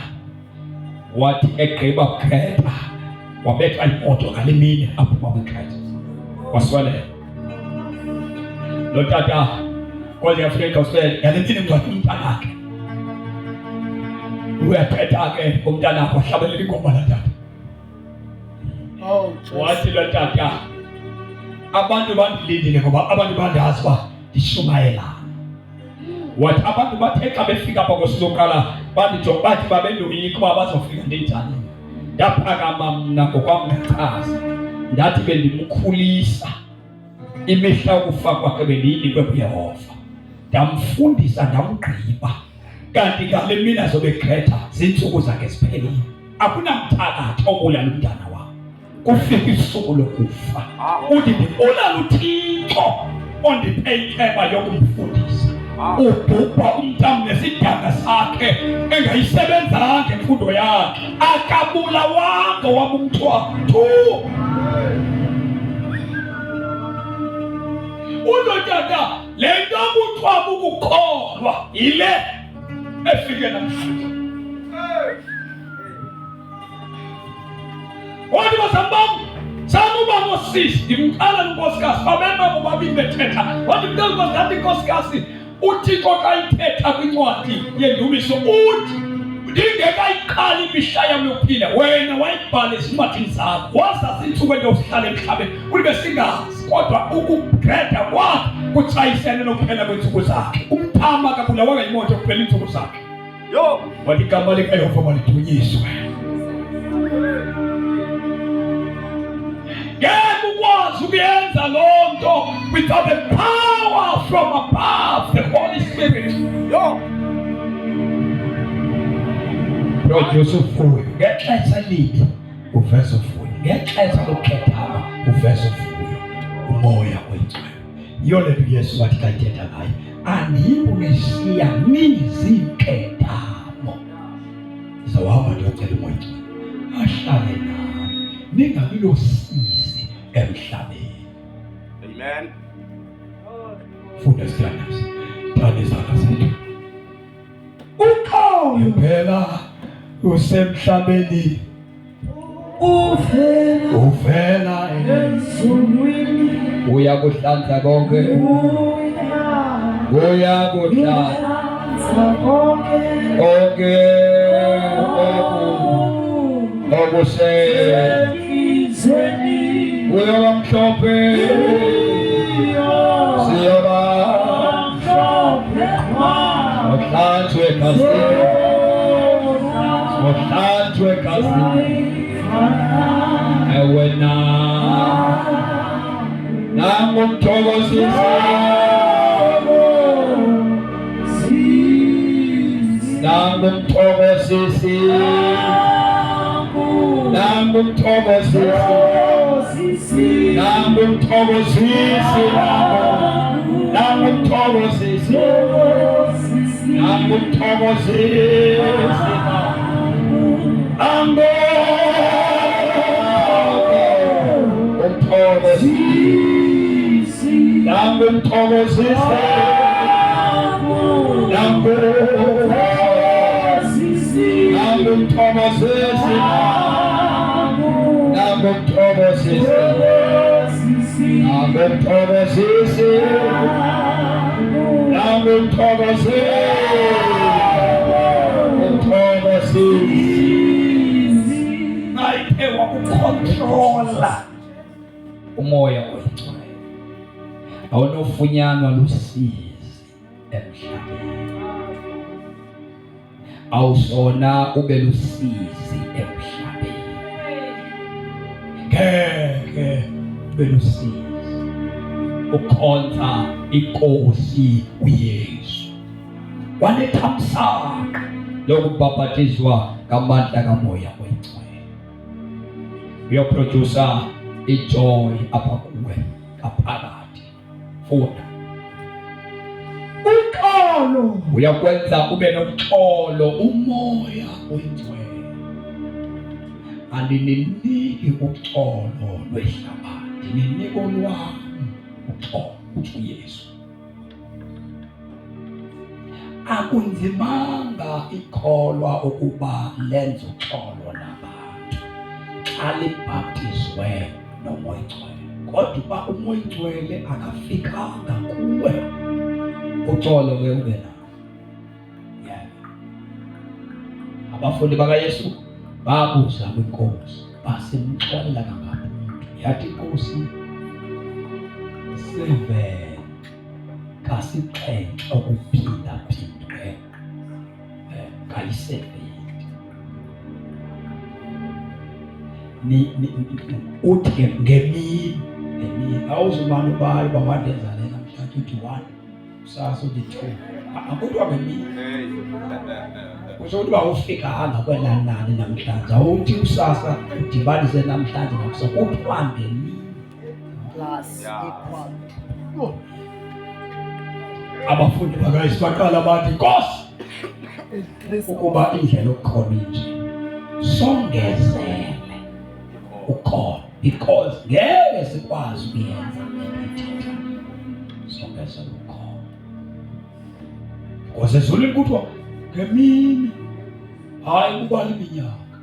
wathi egqiba kukreta wabethwa imoto ngale mini apho babekreta waswalela lo tata khonza African Gospel ngale mini ngwathi umntana wakhe uyakhetha ke umntana wakhe wahlabelela ingoma la tata. Wathi lo tata abantu bandilindile ngoba abantu bandazi uba ndishumayelana. Wathi abantu bathe xa befika apha kwesizoqala bandijonga bathi babendoyika uba bazofika ndenjani. Ndaphakama mna ngokwam ngachaza ndathi bendimkhulisa imihla yokufa kwakhe bendiyinikwe kuYehova, ndamfundisa ndamgqiba, kanti ngale mini azobe ekreta ziintsuku zakhe ziphelile. Akunamthakatho obulala umntana wam. Kufika isuku lokufa uthi ndibulala uThixo ondiphe ikheba yokumfundisa. Ubhubha umntana nesidanga sakhe engayisebenzanga imfundo yakhe, akabulawanga wabumthwathu. Unotata le nto buthwa bukukholwa yile efike namhlanje. Wathi basambam sanuba ngosisi ndimqala unkosikazi babemba bobabili bethetha. Wathi mntana ngathi inkosikazi uThixo xa ithetha kwincwadi yendumiso uthi ndingekayiqali imihla yam yokuphila wena wayibhala ezincwadini zakho, wazazi iintsuku endozihla emhlabeni ulibe singazi, kodwa ukugreda kwakhe kutshayisene nokuphela kweentsuku zakhe. Umthama akabulawanga yimoto yokuphela iintsuku zakhe. Yo wathi igama likaYehova malidunyiswe. Ngeke ukwazi ukuyenza loo nto without the power from above, the Holy Spirit. Yo produce uvuyo ngexesha libi uveze uvuyo, ngexesha lokukhethana uveze uvuyo, umoya oyingcwele. Yiyo le nto Yesu wathi xa ethetha ngayo, andiyibulisiya nizinkethamo, ndizawuhamba ndiyocela umoya oyingcwele ahlale nami ningabi losizi emhlabeni. Amen. Funda sithandaze thanda izandla zethu. Ukholo phela usemhlabeni uvela ezulwini, uyakuhlanza konke, uyakuhlanza konke okusendlizweni, uyoba mhlophe, siyoba mhlophe ohlanzwe egazini, ohlanzwe egazini. Ewe nangu mthokozisi, nangu mthokozisi, nangu mthokozisi, nangu mthokozisi, nangu mthokozisi, nangu mthokozisi, nangu umthokozisi, nangu mthokozisi. Ngayiphewa ukukontrola umoya oyingcwele. Awunofunyanwa lusizi emhlabeni. Awusona ube lusizi emhlabeni. Ngeke ube lusizi ukhonza inkosi uYesu. Wanethamsanqa lokubhaphathizwa ngamandla kamoya oyingcwele. Uyoproducer ijoy apha kuwe ngaphakathi. Funda. Uxolo. Uyakwenza ube noxolo umoya oyingcwele. Andiniki uxolo lwehlabathi, ninike olwami uxolo uthi uYesu. Akunzimanga ikholwa ukuba lenze uxolo nabantu xa libhaptizwe nomoya oyingcwele. Kodwa umoya oyingcwele akafikanga kuwe, uxolo ke ube nawo. Abafundi bakaYesu babuza kwinkosi, basimxolela kangaphezulu. Yathi inkosi, 7 kasixhenxe ukuphindaphindwe kayi-7. Uthi ngemini awuzumane ubali bawandenza le namhlanje uthi 1 kusasa uthi 2. Akuthiwa ngemini. Kusho ukuthi awufikanga kwela nani namhlanje. Awuthi kusasa udibanise namhlanje nakusasa. Kuthiwa ngemini. Plus equal. Abafundi bakaYesu baqala bathi, Nkosi, ukuba indlela ukhona nje songezele ukhona, because ngeke sikwazi ukuyenza ngethitha. Songezele ukhona. Because ezulwini kuthiwa ngemini, hayi kubala iminyaka.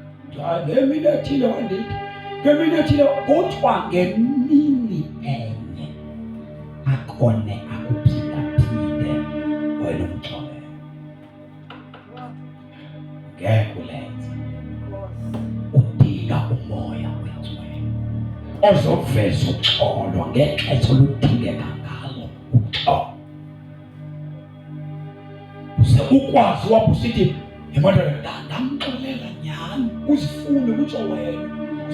Hayi ngemini ethile wandithi, ngemini ethile kuthiwa ngemini enye akone akuphindaphinde wena umxolele. Ngeke ulenze. Udinga umoya oyingcwele ozoveza uxolo ngexesha oludingeka ngalo uxolo. Uze ukwazi wapho usithi emadodana ndamxolela nyhani, uzifune kutsho wena.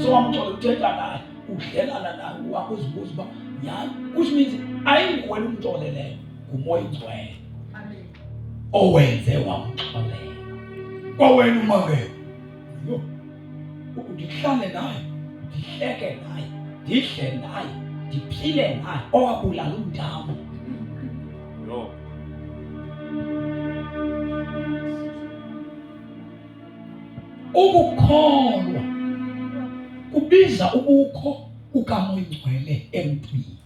So wamxolela uthetha naye, udlelana naye, wakuzibuza uba nyhani. Which means ayinguwena umxoleleyo, ngumoya oyingcwele owenze wamxolela. Kwawena umangele, ndihlale naye, ndihleke naye, ndidle naye, ndiphile naye, owabulala umntamo. Ukukholwa kubiza ubukho bukamoya oyingcwele emntwini.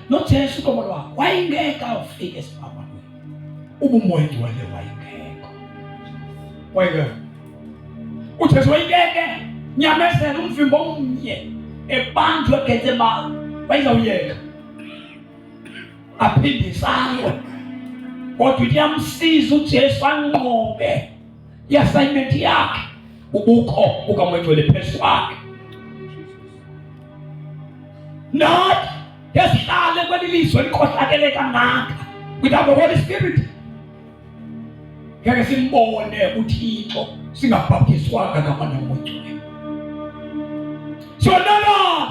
NoJesu uqobo lwakhe wayengeka ufike esiphambanweni. Ubumoya oyingcwele wayengeka. Wayengeka. UJesu wayengeke nyamezela umvimbo omnye ebanjwe eGetsemane. Wayezawuyeka aphindisane. Kodwa uyamsiza uJesu anqobe i-assignment yakhe, ubukho bukamoya oyingcwele phezu kwakhe. Not yesihlale kwelilizwe elikhohlakele kangaka without the Holy Spirit. Ngeke simbone uThixo singabhaptizwanga ngamandla kamoya oyingcwele.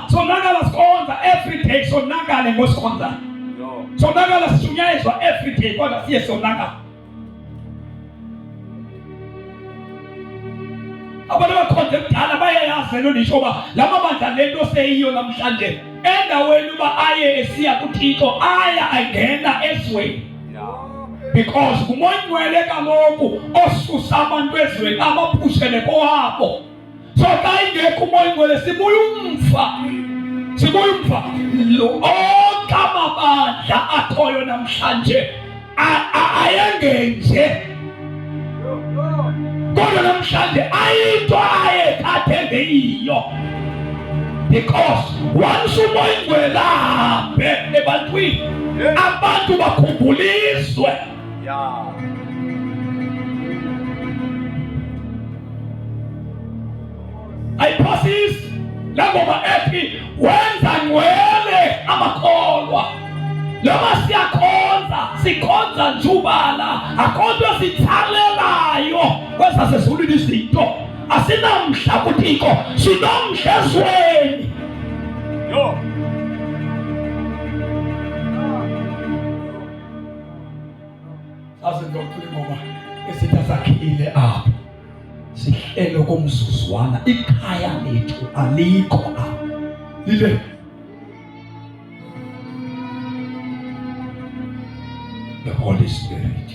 Sonakala sikhonza every day, sonakale ngosikhonza. Sonakala sishunyayezwa every day, kodwa siye sonakala. Abantu abakhonza kudala bayayazi lento ndisho uba la mabandla lento seyiyo namhlanje endaweni uba aye esiya kuThixo aya ayingena ezweni. Because umoya oyingcwele kaloku osusa abantu ezweni abaphushele kowabo. So xa ingekho umoya oyingcwele sibuya umfa, sikuyumva onke amabandla akhoyo namhlanje ayengenje kodwa namhlanje ayinto ayethathe ngeyiyo because once umoya ingcwele ahambe ebantwini abantu bakhumbuliswe ayiphasisi langoma ethi wenza ngcwele amakholwa noma sikhonza njubala akhonto sithalelayo kwezasezulwini izinto asinamhla kuThixo sinomhla ezweni asizocula ingoma esithi sakhile apha sihlelo komzuzwana ikhaya lethu alikho apha lile the Holy Spirit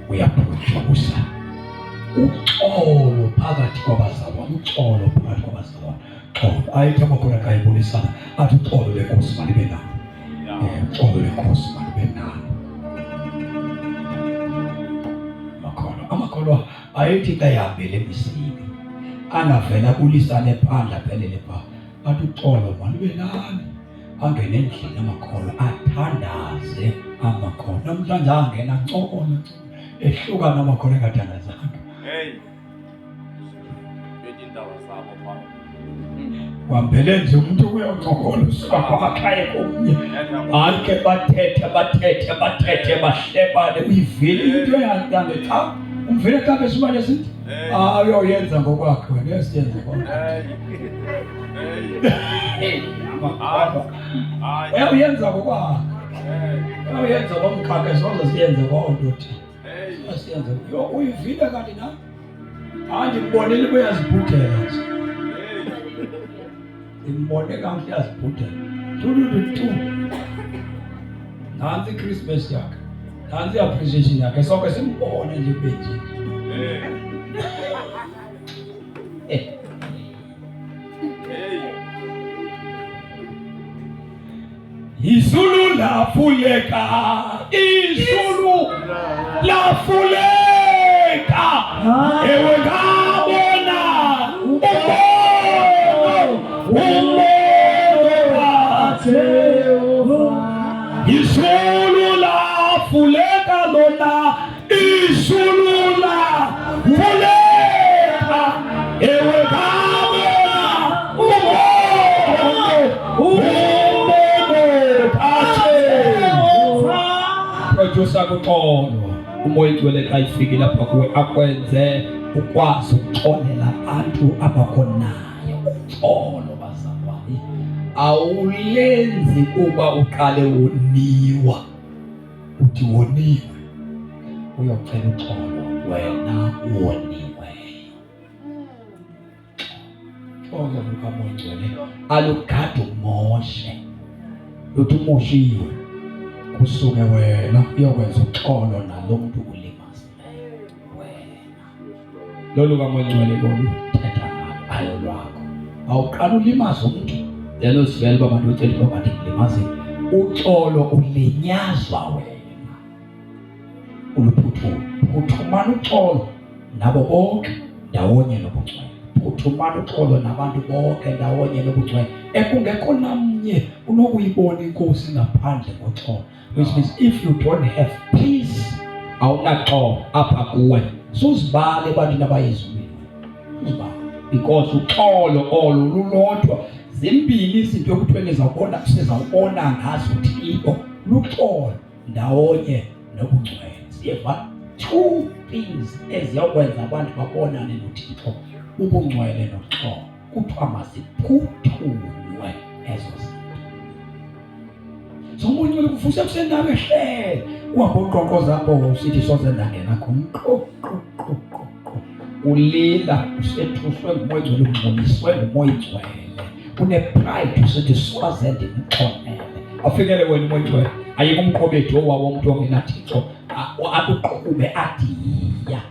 uyaproduce uxolo phakathi kwabazalwane uxolo phakathi kwabazalwane xolo ayithi amakhona kayibonisana athi uxolo lenkosi malibe nalo uxolo lenkosi malibe nalo amakholwa ayithi kayihambele emisini angavela kulisane phandle aphelele pha athi uxolo malibe nalo angene endlini amakholwa athandaze amakholwa namhlanje angena ncokolo ehlukana amakholwa engathandazanga wambele nje umuntu uyoncokola usuka kwakhaye komnye anke bathethe bahlebane uyivile into yakhe cha umvile kabe simanje sithi uyoyenza ngokwakhe wena esiyenze kwakhe uyenza ngokwakhe uyenza bomkhakhe sonke siyenze kwawondothi asiyenze uyivile kanti na anje ngibonile uyazibhudela nje imbone kahle yazibhudela tu nansi Christmas yakhe nansi appreciation yakhe sonke simbone nje benje izulu lafuleka ewe ngabona izulu lafuleka lona izulu lafuleka ewe ngabona producer kuxolo umoya ingcwele xa ifike lapha kuwe akwenze ukwazi ukuxolela abantu abakhonayo uxolo bazalwane awulenzi kuba uqale woniwa uthi woniwe uyocela uxolo wena woniweyo xolo lukamoya ingcwele alugade umoshe uthi umoshiwe kusuke wena uyokwenza uxolo nalo muntu ulimazileyo wena lolu kamoya ingcwele lolu thetha ngalo ayo lwakho awuqala ulimaza umuntu lelo sivele babantu ucela ukuba ndilimaze uxolo ulinyazwa wena uphuthumana uxolo nabo bonke ndawonye nobungcwele uthumana uxolo nabantu bonke ndawonye nobungcwele ekungekho namnye unokuyibona inkosi ngaphandle koxolo which means if you don't have peace awunaxolo apha kuwe suzibale abantu abayizwini because uxolo olo lulodwa zimbili izinto ekuthiweni sizawubona ngazo uThixo luxolo ndawonye nobungcwele siyeva two things eziyokwenza abantu babonane noThixo ubungcwele noxolo kuthiwa maziphuthunywe ezo zinto somunye ukufuse kusendawo ehlele uhamboqoqo zapho usithi soze ndangena khona ulila usethuswe ngumoya ingcwele ungcoliswe ngumoya ingcwele une-pride usithi swaze ndimxhonele afikele wena umoya ingcwele ayike umqobethi owawo umuntu ongenaThixo akuqhube athi yiya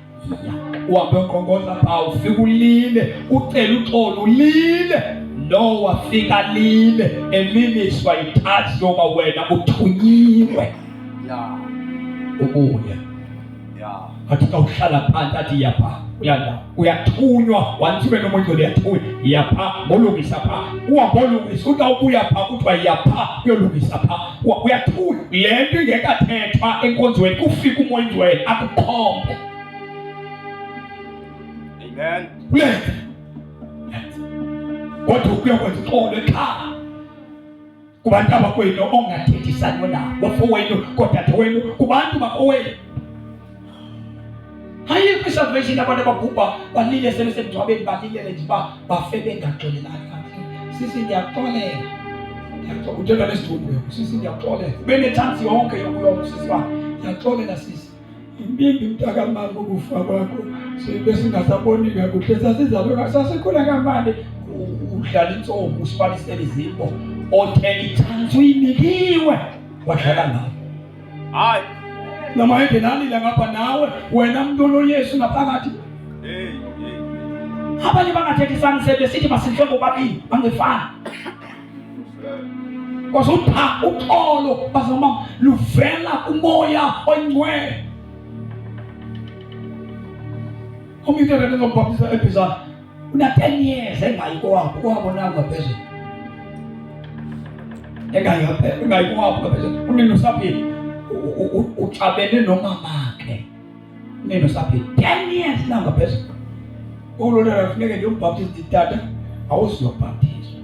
uhambe nkonkoza pha ufika ulile ucela uxolo ulile no wafika lile eminiswa ithathu yoba wena uthunyiwe ubuye athi xa uhlala phansi athi yapha uyathunywa wantsibe nomuntu uyathunywa yapha ngolungisa pha uhambolungisa uthi ubuya pha kuthiwa yapha uyolungisa pha uyathunywa le nto ingekathethwa enkonzweni kufika umoya ingcwele akukhombe. Amen. Kodwa ukuyakwenza uxolo ekhaya kubantu abakwenu ongathethisani nabo bafowenu kodadewenu kubantu bakowenu. Ayikho isalvation abantu ababhubha balile sebesemngcwabeni balilele nje bafe bengaxolelani kahle. Sisi ndiyaxolela. Uthetha nesithundu sisi ndiyaxolela. Benethansi yonke yokuyoba sisi ba ndiyaxolela sisi. Impimbi mntaka mama ukufa kwakho sebesingasaboni kakuhle sasizalwe sasikhula kamandi udlala insomo usibalisela izimbo othe ithansi uyinikiwe wadlala ngayo. Hayi noma engenalile ngapha nawe wena muntu loYesu ngaphakathi. Abanye bangathethisani sebesithi basinhle bobabili bangefani. Kwasutha uxolo bazoma luvela kumoya oyingcwele. Umuntu enezobhabhisa ephezulu una 10 years engayikowabo nanga phezulu. Engayikowabo phezulu. Unino saphila uxabene nomamakhe. Unino saphila 10 years nanga phezulu. Ulolera kufuneka nje umbhabhisa itata awusiyobhabhisa.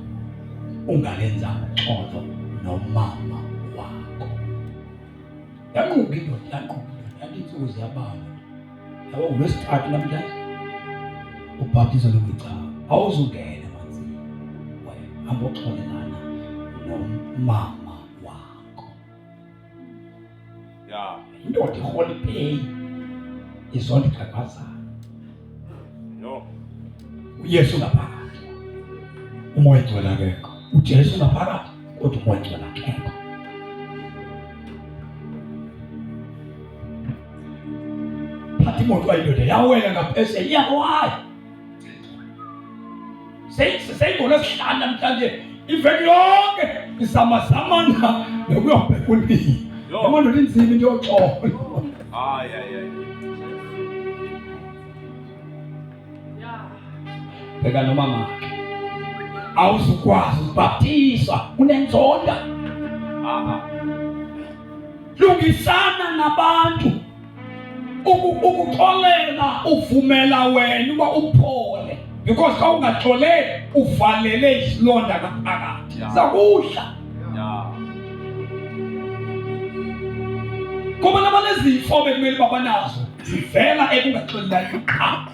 Ungalenza uxolo nomama wakho. Yanquka indoda yanqinsuku ziyabala. Yabo ngolwesithathu namhlanje ubhabhisa lokucala awuzungena manzini wena amboxolelana nomama wakho. Indoda ihola ipeyi izonda iqhaqhazana. uYesu ngaphakathi umoya ngcwele akekho. uJesu ngaphakathi kodwa umoya ngcwele akekho. Phathi imoto wayindoda yawela ngaphesheya iyawaya. Seyibona sihlala namhlanje iveki yonke izamazamana nokuyobheka ulimi. Amandoda inzima into yoxolo. Bheka nomama awuzukwazi ukubhaptizwa unenzonda. Lungisana nabantu ukuxolela uvumela wena uba uphole because xa ungaxoleli uvalele isilonda ngaphakathi sakudla. Kuba nabanezifo bekumele babanazo zivela ekungaxolelani qha.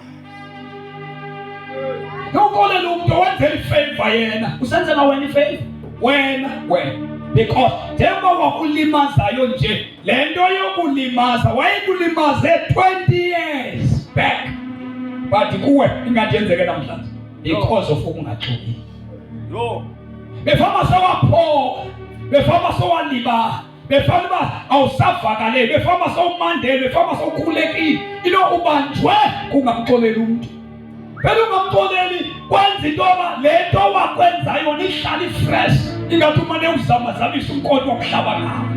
Noxolela umuntu owenzela ifavor yena usenzela wena ifavor wena because njengoba wakulimazayo nje le nto yokulimaza wayekulimaze 20 years back but kuwe ingajenzeke namhlanje because of ukungaxoleli. Befama sewaphola befama sewaliba befama awusavakale befama sewumandele befama sewukhulekile ino ubanjwe kungamxoleli umuntu. Phela ungamxoleli kwenza into yoba le nto wakwenzayo nihlala ifresh ingathi umane uzamazamisa umkhondo wokuhlaba ngawo.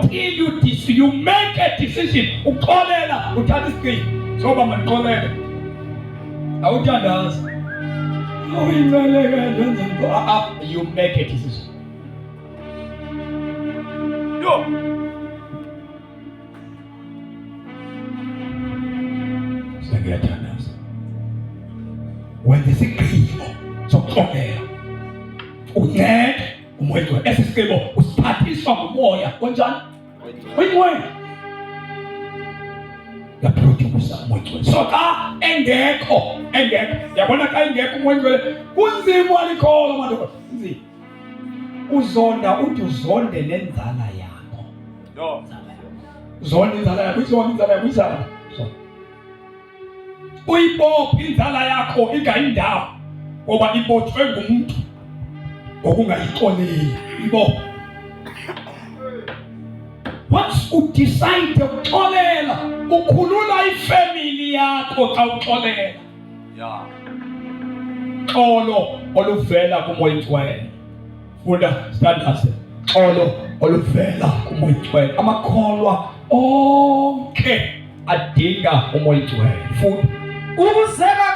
Until you make a decision uxolela uthatha isigqibo soba mandixolele awuthandazi awuyinceleka ndenze you make a decision. Sengiyathandaza wenza isigqibo sokuxolela uncede umoya ngcwele. Esi sigqibo usiphathiswa ngumoya onjani oyingcwele yaproduce umoya ngcwele. So xa engekho yabona xa engekho umoya ngcwele kunzima walikhola madoda nzima. Uzonda uthi uzonde nenzala yakho. Zonda inzala yakho izala uyibophe inzala yakho ingayindawo ngoba ibotshwe ngumuntu ngokungayixoleli ibophe. once you decide ukuxolela, ukhulula ifamily yakho xa uxolela. Yeah. Xolo oluvela kumoya oyingcwele. Funda standards. Xolo oluvela kumoya oyingcwele. Amakholwa onke adinga umoya oyingcwele. Funda. Uzeka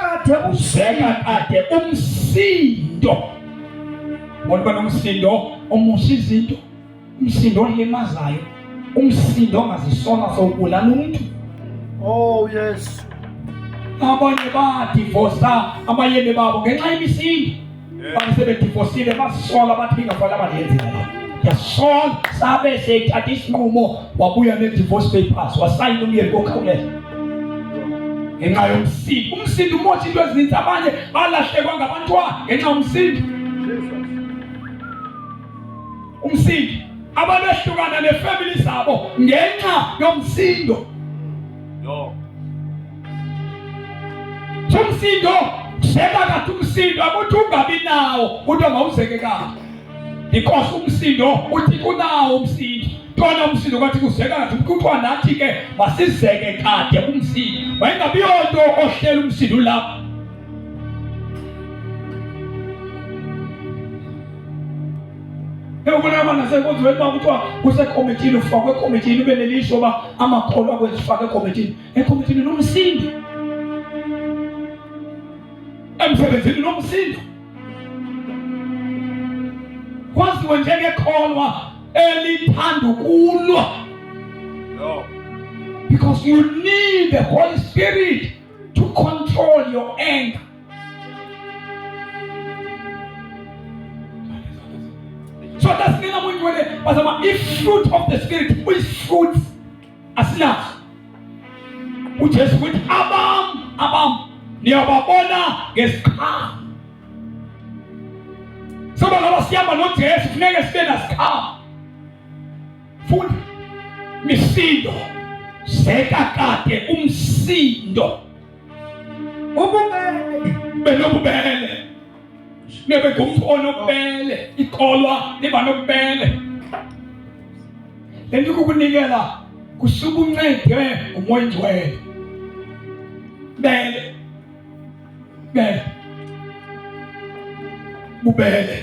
kade umsindo. Wona nomsindo omusha izinto. Umsindo ohemazayo. Umsindo ongazisola sokubulala umuntu. Oh yes. Abanye badivorsa abayeni babo ngenxa yemisindo. Bathi sebedivorsile basola bathi ingafana abalenzile la. Yasola sabe sethatha isinqumo wabuya ne-divorce papers wasayina umyeni wokukhawuleza. Ngenxa yomsindo. Umsindo umosha into ezininzi, abanye balahlekwa ngabantwana ngenxa yomsindo. Umsindo. Abantu behlukana nefamily zabo ngenxa yomsindo. Yo. Umsindo seka kade umsindo akuthi ungabi nawo uthi mawuzeke kade. Because umsindo uthi kunawo umsindo. Tona umsindo kwathi kuzeka kade kuthiwa nathi ke masizeke kade umsindo. Wayengabi yonto ohlela umsindo lapha. Ubona abana sekonzweni bakuthiwa kusekhomitini ufakwe ekhomitini ube nelisho ba amakholwa kwezifaka ekhomitini. Ekhomitini nomsindo. Emsebenzini nomsindo. Kwaziwe njengekholwa elithanda ukulwa. Yo. Because you need the Holy Spirit to control your anger. So that's the point where if fruit of the Spirit, which fruits asinazo, which is with abam niyababona ngesikhathi. Soba ngaba siyamba noJesu kufuneka sibe nasikhathi. Futhi misindo seka kade umsindo. Ububele benobubele. Nebe ngumkhono obele ikholwa niba nobele. Lento kukunikela kusuka uncede umoya oyingcwele. Bele bubele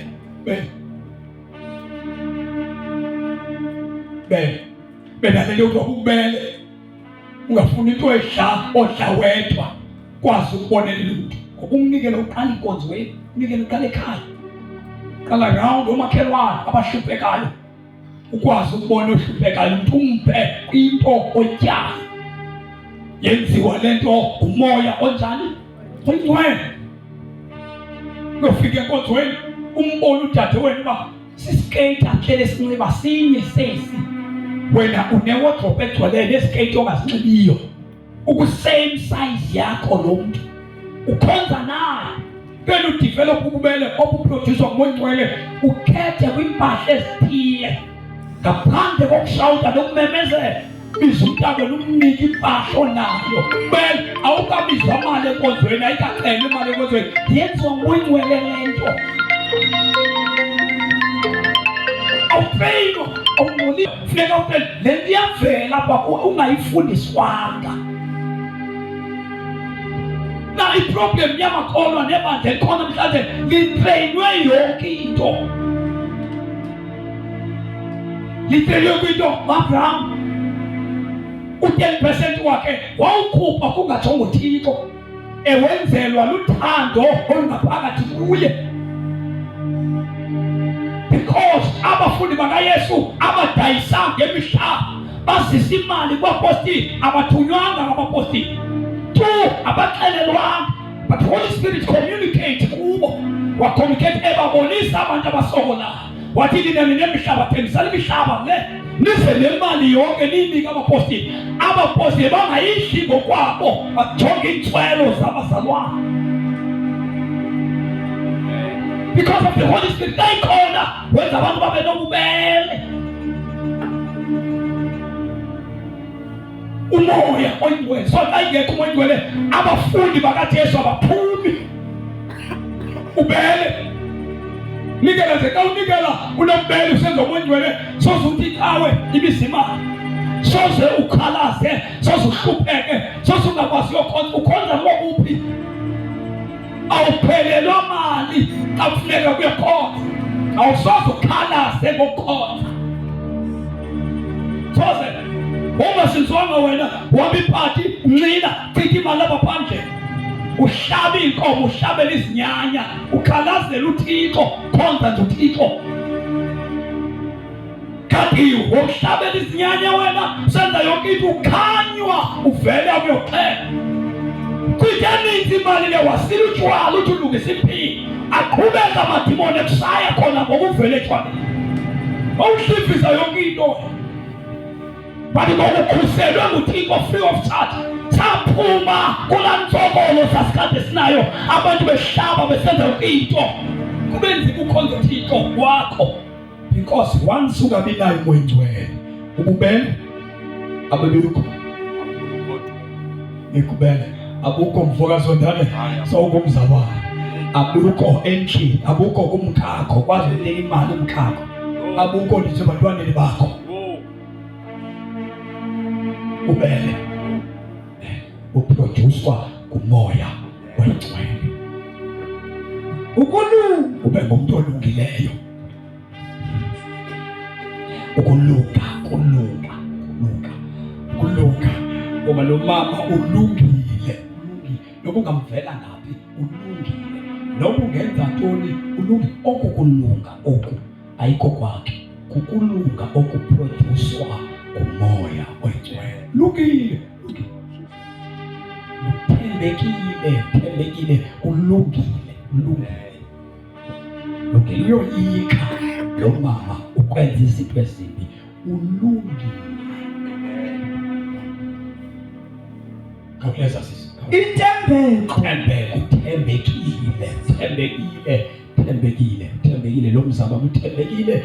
nalelo ububele ungafuni into odla wedwa kwazi ukubonela umuntu. Ngokumnikela uqala inkonzo wethu, unikele uqala ekhaya. Qala ngawo nomakhelwane abahluphekayo. Ukwazi ukubona ohluphekayo umuntu umpe into otyayo. Yenziwa lento umoya onjani? Oyingcwele. Ngofika enkonzweni umbona udade wenu ba siskate ahlele sinxiba sinye sesi. Wena unewardrobe egcwele neskate ongasinxibiyo. Ukusame size yakho lo muntu. Ukhonza naye. Phela udevelop ububele obuproducewa ngumoya oyingcwele ukhethe kwimpahla ezithile. Ngaphandle kokushawuta nokumemezela. Biza umntakwenu umnike impahla onayo. Bele awukabizwa imali enkonzweni, ayikaxelwa imali enkonzweni. Yenziwa ngumoya oyingcwele lento. Awufeyino awungoli funeka uphela lento iyavela kwakho ungayifundiswanga. Na iproblem yamakholwa nebandla elikhona mhlawumbe litrainwe yonke into. Litrainwe kwinto Abraham 10% wakhe wawukhupha kungajonga uThixo ewenzelwa luthando olungaphakathi kuye. Because abafundi bakaYesu abadayisa ngemihlaba bazisa imali kwaapostoli abathunywanga ngabapostoli. Abaxelelwanga, but Holy Spirit communicate kubo. Wa-communicate ebabonisa abantu abasokolayo. Wathi nina nemihlaba thengisani imihlaba le nize nemali yonke niyinike abapostoli. Abapostoli bangayidli ngokwabo bajonge iintswelo zabazalwane. Because of the Holy Spirit ayikhona wenza abantu babe nobubele. Umoya oyingcwele. So ayingekho umoya oyingcwele abafundi bakaJesu abaphumi. Ubele nikela ze ka unikela unobele usenza umoya oyingcwele soze uthi kawe ibizimali. soze ukhalaze, soze uhlupheke, soze ungakwazi uyokhonza. Ukhonza ngokuphi? Awuphelelwa mali xa kufuneka kuyokhonza. Awusoze ukhalaze ngokukhonza. Soze ungasinzwanga wena wami iphathi mncina chitha imali apha phandle, uhlabe inkomo, uhlabele izinyanya, ukhalazele uThixo, khonza nje uThixo. Kanti wokuhlabela izinyanya wena senza yonke into, ukhanywa uvele akuyoxhela. Chitha ninzi imali le, wasila utshwala uthi ulungisa impilo, aqhubeka amadimoni ekushaya khona ngokuvele etshwaleni. Wawuhlifisa yonke into bathi ngokukhuselwe nguThixo free of charge. Saphuma kulaa ntsokolo sasikade sinayo, abantu behlaba besenza yonke into, kube nzima ukhonza uThixo wakho, because once ungabi nayo umoya ngcwele, ububele abebikho. Ngikubele abukho mfokazi ondane, sawungumzalwane, abukho endlini, abukho kumkhakho kwazi ukunika imali umkhakho, abukho nje ebantwaneni bakho. Ubele uproducwa kumoya wengcwele. Ukulunga ube ngumuntu olungileyo. Ukulunga ngoba lo mama ulungile. Noba ungamvela ngaphi ulungile, noba ungenza ntoni ulungile. Okukulunga oku ayikho kwakhe, kukulunga okuproducwa kumoya wengcwele. Lungile, thembekile, ulungile. Uyoyika lo mama ukwenza izinto ezimbi, ulungile. Kakuleza sisi thembekile lo mzaba uthembekile.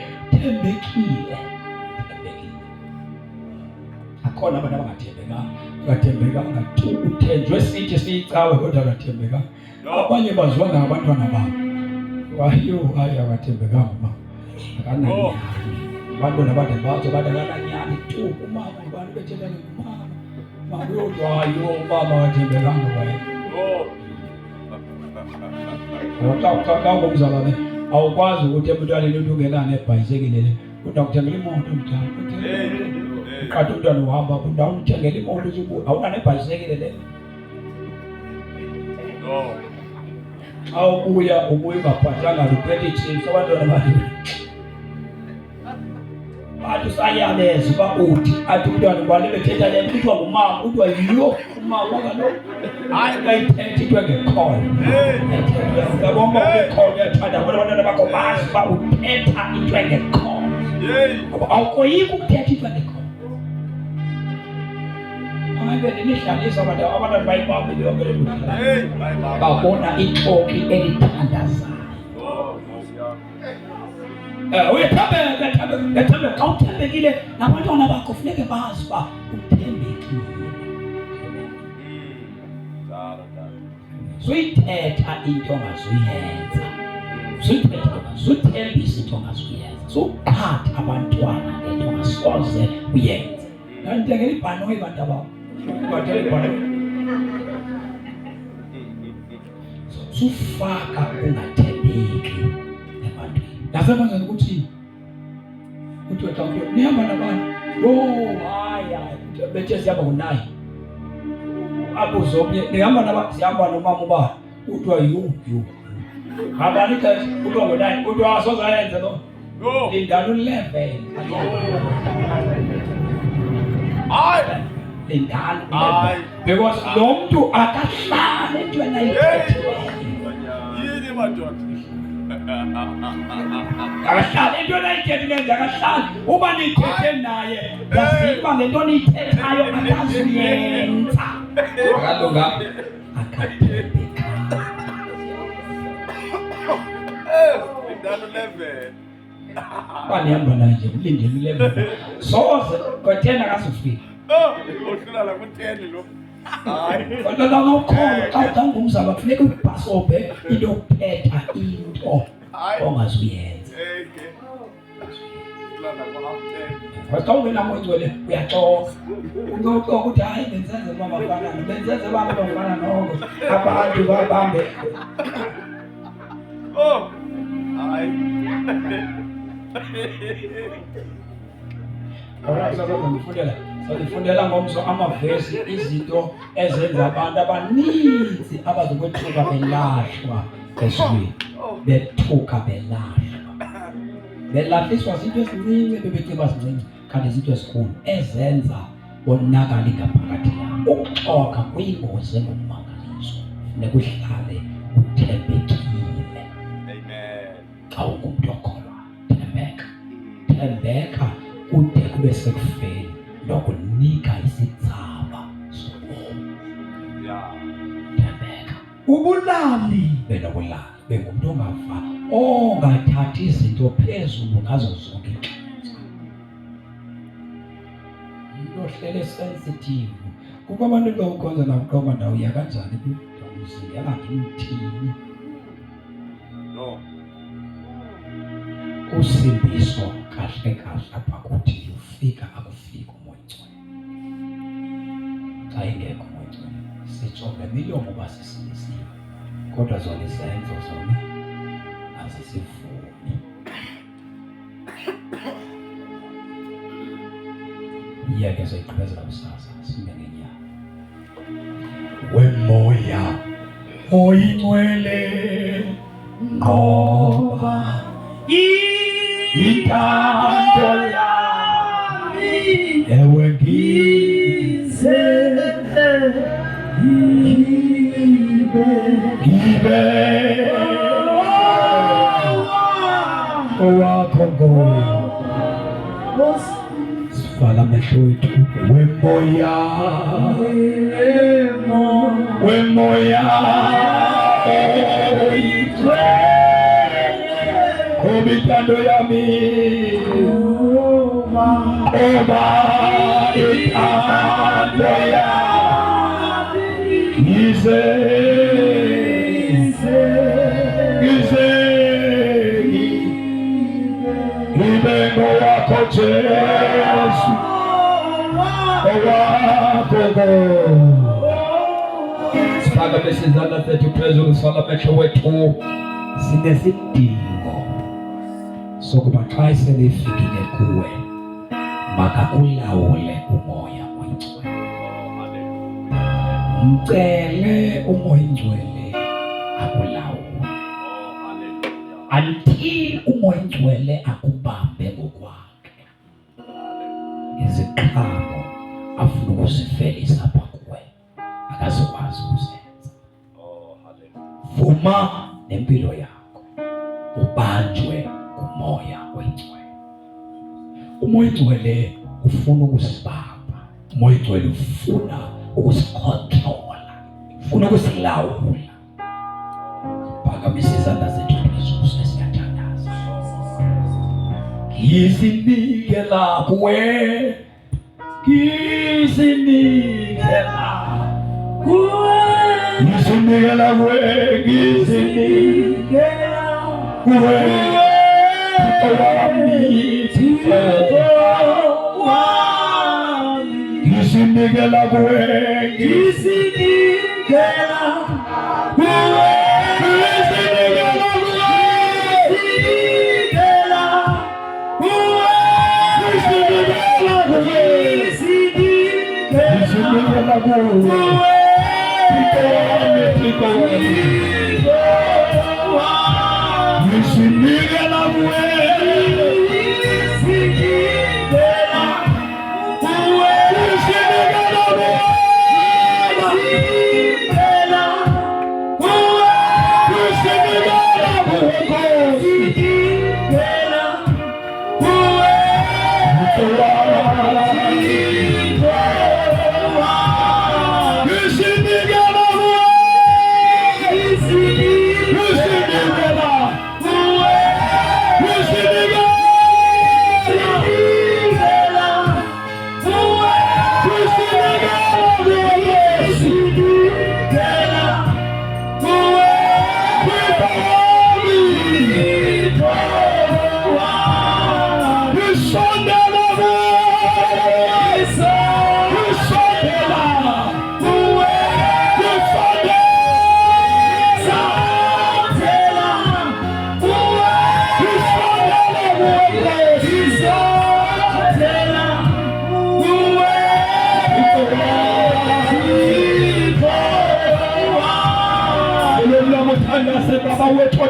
Akhona abantu abangathembekanga tu, uthenjwe sithi siyicawe kodwa akathembekanga. Abanye baziwa ngabantwana babo, hayi akathembekanga mama, akananyani. Abantwana bade bathi akananyani tu, umama abantu bethetha ngomama, mama yodwa hayo umama akathembekanga baye. Xa ngumzalwane awukwazi ukuthi emntwaneni uthi ungena nebhayisekile le, kodwa kuthengela imoto mntana. Kade umntwana uhamba kundawo uthengela imoto, awuna nebhayisekile le. Xa ubuya ungaphathanga lu-credit chips, abantwana bathi usayaleza uba uthi athi umntwana ubale bethetha le nto, kuthiwa ngumama, kuthiwa yiyo umama kaloku. Hayi bayithetha into engekhoyo. Ngabona ukekhoyo uyathanda abantwana bakho bazi uba uthetha into engekhoyo. Awukoyiki ukuthetha into engekhoyo. Benidlalisa abantwana bayibambile yonke le nto, babona ixoki elithandazayo. Uyathembeka. Xa uthembekile nabantwana bakho funeke bazi uba uthembekile. Suyithetha into ongazuyenza, suthembisa into ongazuyenza, suqhatha abantwana ngento ongasoze uyenze. Nantengela ibhanoyi bantu ababo, ubathela ibhanoyi. Sufaka ungathembeki ebantwini. Nasemazweni kuthini? Kuthi wethu nihamba nabantu. Hayi, bethe sihamba ngonayi. Abuze omnye, nihamba nabantu, sihamba nomama ubani. Kuthiwa yu. Ngabani ke kuthiwa ngonayi, kuthiwa asoze ayenze lo. Lindani u-11. Lindani u-11. Because lo mntu akahlali entweni ayithethileyo. Yini madoda? Akahlali entweni ayithethileyo, akahlali. Uba nithethe naye, yaziba ngento niyithethayo akazuyenza. Kalunga akathembekanga. Lindani u-11. Banihamba naye nje ulindele u-11. Soze kwa-10 akazufika. Udlula la ku-10 lo. Kodwa ngokholwa xa ungumzalwane kufuneka ubhasobhe into yokuphetha into ongazuyenza. Xa ungena moya ingcwele uyaxoka. Unoxoka ukuthi hayi benzenze uba bafana, benzenze uba bafana noko. Abantu babambe. Oh. Hayi. Sifundela ngomso amavesi izinto ezenza abantu abaninzi abazokwethuka belahlwa eswini. Bethuka belahlwa. Belahliswa zinto ezincinci bebecinga zincinci kanti zinto ezikhulu ezenza bonakala ingaphakathi yabo. Ukuxoka kuyingozi engumangaliso. Funeka uhlale uthembekile. Amen. Xa ungumntu okholwa, thembeka kude kube sekufeni nokunika isitsaba sobomi. Yeah. Thembeka. Ubulali benobulali. Bengumntu ongathathi izinto phezulu ngazo zonke ixesha. Into ohlele sensitive. Kukho abantu lokukhonza nakuqoba ndawo uya kanjani uzingela ngimthini. No. Usimbiso kahle apha kuthi ufika akufika umoya ingcwele. Xa ingekho umoya ingcwele sitsho ngemilomo basisindisiwe, kodwa zona izenzo zona azisivumi. Iyeke soyiqhubezela kusasa sime ngenyama. Wemoya oyingcwele ngoba intando yami ewe ngize ngibe owakho ngoba sivala amehlo wethu. Wemoya oyingcwele intando yami oba intando yami ngize ngibe ngowakho Jesu, owakho siphakamise izandla zethu phezulu, sivala amehlo wethu. Sinesidingo sokuba xa selefikile kuwe makakulawule umoya oyingcwele. Mcele umoya oyingcwele akulawule. Until umoya oyingcwele akubambe ngokwakhe. Iziqhamo afuna ukuzivelisa apha kuwe akazikwazi ukuzenza. Vuma nempilo yakho ubanjwe umoya oyingcwele. Umoya oyingcwele ufuna ukusibamba. Umoya oyingcwele ufuna ukusikontrola, ufuna ukusilawula. Phakamisa izandla zethu phezulu sesiyathandaza. Ngizinikela kuwe, ngizinikela kuwe, ngizinikela kuwe, ngizinikela kuwe, ngizinikela kuwe, ngizinikela kuwe, Sunday,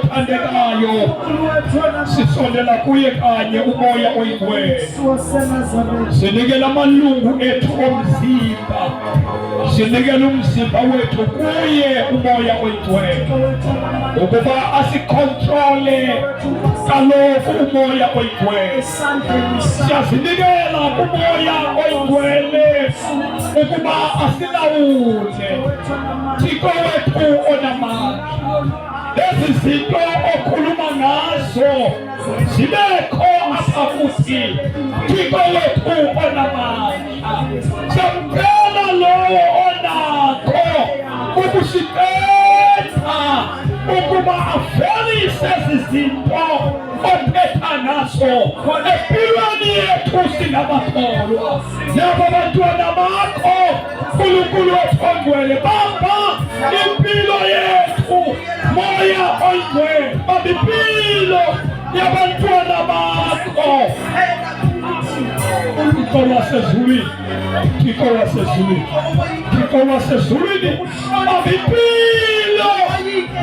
othandekayo, sisondela kuye kanye umoya oyingcwele. Sinikela amalungu ethu omzimba, sinikela umzimba wethu kuye umoya oyingcwele ukuba asikontrole kaloku umoya oyingcwele. Siyazinikela umoya oyingcwele ukuba asilawule. Thixo wethu onamandla, lezi zinto okhuluma ngazo zibekho apha kuthi. Thixo wethu onamandla, siyamcela lowo onakho ukusiphetha ukuba avelise ezi zinto othetha nazo empilweni yethu singabakholwa. Nabo bantwana bakho uNkulunkulu ongcwele, bamba impilo yethu moya oyingcwele, bamba impilo yabantwana bakho. Thixo wasezulwini, Thixo wasezulwini, Thixo wasezulwini, bamba impilo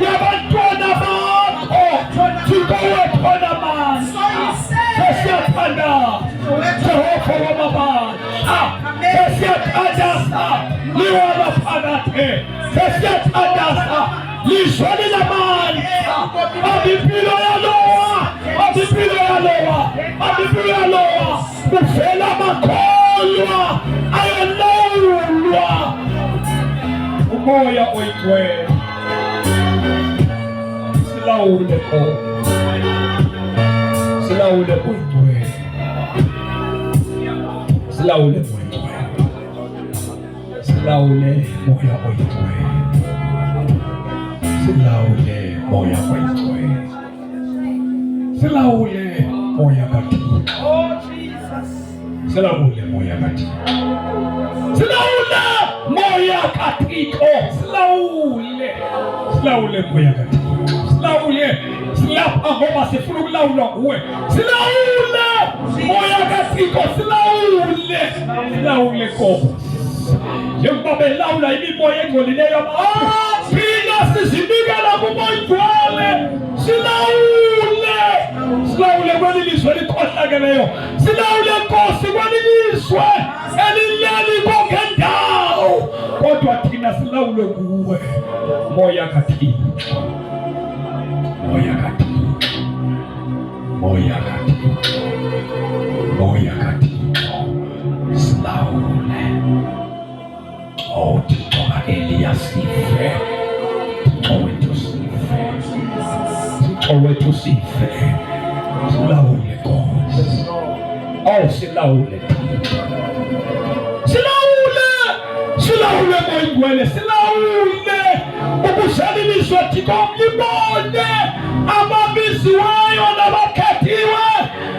yabantwana bakho. Thixo wethu onamandla, sesiyathandaza Jehova wamabandla, sesiyathandaza liwala phakathe, sesiyathandaza lizwe linamandla. Bamba impilo yalowa, bamba impilo yalowa, bamba impilo yalowa, kuvela amakholwa ayolawulwa umoya oyingcwele. Silawule khona, silawule oyingcwele, silawule oyingcwele, silawule moya oyingcwele, silawule moya oyingcwele, silawule moya kaThixo, silawule moya kaThixo, silawule moya kaThixo, silawule, silawule moya kaThixo. Silawule, silapha ngoba sifuna ukulawulwa nguwe. Silawule moya kaThixo, silawule, silawule Nkosi. Njengoba belawula imimoya engcolileyo, phila sizinikela kumoya oyingcwele. Silawule, silawule kweli lizwe elikhohlakeleyo, silawule Nkosi kweli lizwe elileli konke ndawo, kodwa thina silawule nguwe moya kaThixo, moya kaThixo, moya kaThixo, moya kaThixo, silawule. Oh Thixo ka-Eliya sife, Thixo wethu sife, Thixo wethu sife, silawule Nkosi. Oh silawule Thixo, silawule, silawule moya oyingcwele, silawule ubuseli lizwe Thixo libone ababiziweyo nabakhethiwe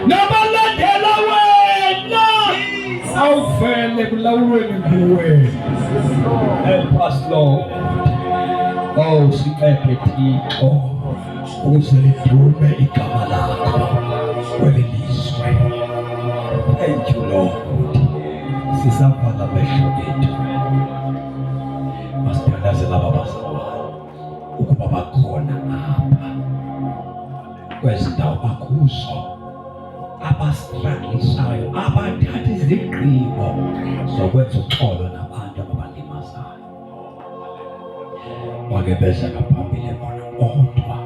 nabalandela wena. Awuvele kulawulweni nguwe. Help us Lord. Oh sincede Thixo ukuze lidume igama lakho kweli lizwe. Thank you Lord. Sisavala amehlo ethu, masithandazela abazalwane ukuba bakhona apha kwezi ndawo bakuzo, abastraglisayo, abathatha izigqibo zokwenza uxolo nabantu ababalimazayo. Wake beze ngaphambili bona kodwa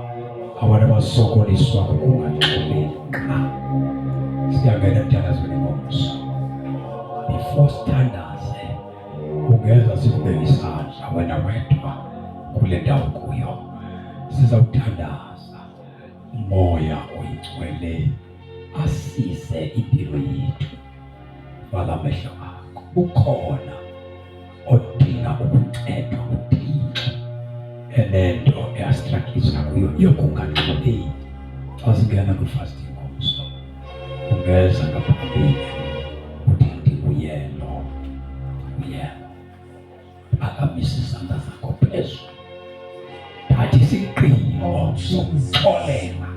abantu abasokoliswa kukungaxoleli qha. Siyangena emthandazweni ngomso. Before sithandaze, ungeza sikubeke isandla wena wedwa kule ndawo kuyo. Sizawuthandaza umoya oyingcwele asise impilo yethu. Vala amehlo akho, ukhona odinga ukuncedwa nguThixo enento eyastraglisa kuyo yokungaxoleli. Xa singena kwifasting ngomso, ungeza ngaphambili uthi ndikuyelo, uyelo. Phakamisa izandla zakho phezulu, thatha isigqibo sokuxolela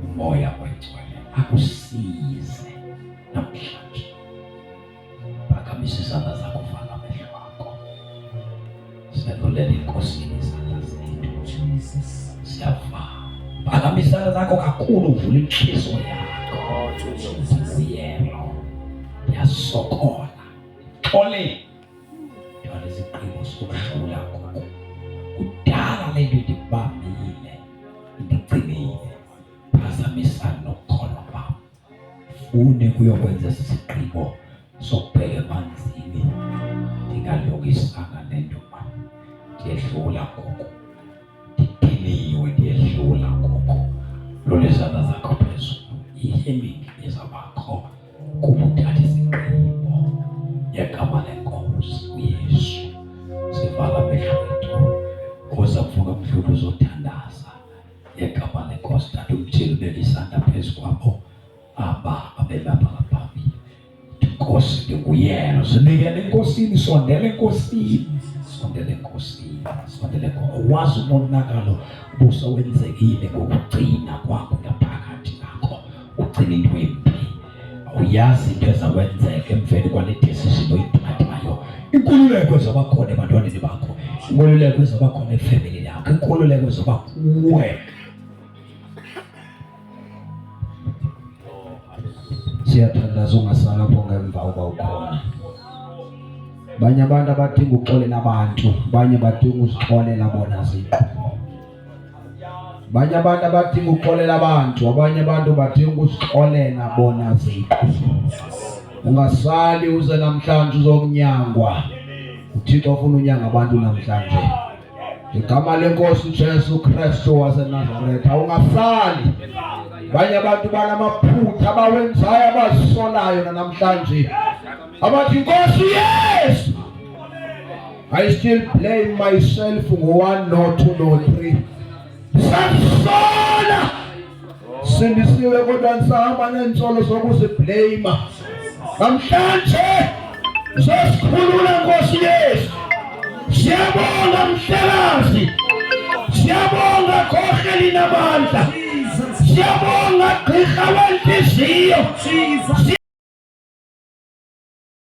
umoya oyingcwele akusize namhlanje. Phakamisa izandla zakho, vala amehlo akho, selulela Enkosini izandla zethu. siyavuma. Phakamisa zakho kakhulu, uvula inhliziyo yakho. Oh, Jesus. Ziyelo. Yasokola. Xole. Yona izigqibo sokuthula kwakho. Kudala le nto ndikubambile, ndigcinile. Phazamisana nokukholwa kwam. Fune kuyokwenza esi sigqibo sokubheka emanzini. Ndingalungisanga nento ma. Ndiyedlula ngoko. Ndidiniwe, ndiyedlula ngoko. Lolizana zakho phezulu. Ihemini ezabakho kuba uthatha isigqibo ngegama lenkosi uYesu. Sivala amehlo ethu. Koza kuvuka mhludu uzothandaza ngegama lenkosi. Tata umthile ubeke isandla phezu kwabo abelapha ngaphambili. Inkosi ndikuyena. Sinikele enkosini, sondela enkosini. Sondela enkosini. Sondela enkosini. Wazi umonakalo busowenzekile ngokugcina kwakho ngaphakathi nakho. Ugcina into embi. Awuyazi into ezawenzeka emveni kwale decision oyithathayo. Inkululeko ezobakhona ebantwaneni bakho. Inkululeko ezobakhona efamily yakho. Inkululeko ezoba kuwe. Siyathandaza ungasala lapho ngemva uba ukhona. Abanye abantu abadinga ukuxolela abantu, abanye badinga uzixolela bona ziqo. Abanye abantu abadinga ukuxolela abantu, abanye abantu badinga uzixolela bona ziqo. Ungasali uze namhlanje uzokunyangwa. uThixo ufuna unyanga abantu namhlanje. Igama lenkosi uJesu Kristu waseNazaretha. Ungasali. Abanye abantu banamaphutha abawenzayo abazisolayo namhlanje. Abathi Nkosi Yesu, I still blame myself ngo-1 no 2 no 3. Ndisasola. Sindisiwe kodwa nisahamba nensolo zokuziblame. Namhlanje sesikhulula Nkosi Yesu. Siyabonga Mhlekazi. Siyabonga Khokhe linamandla. Siyabonga Gqirha wenhliziyo.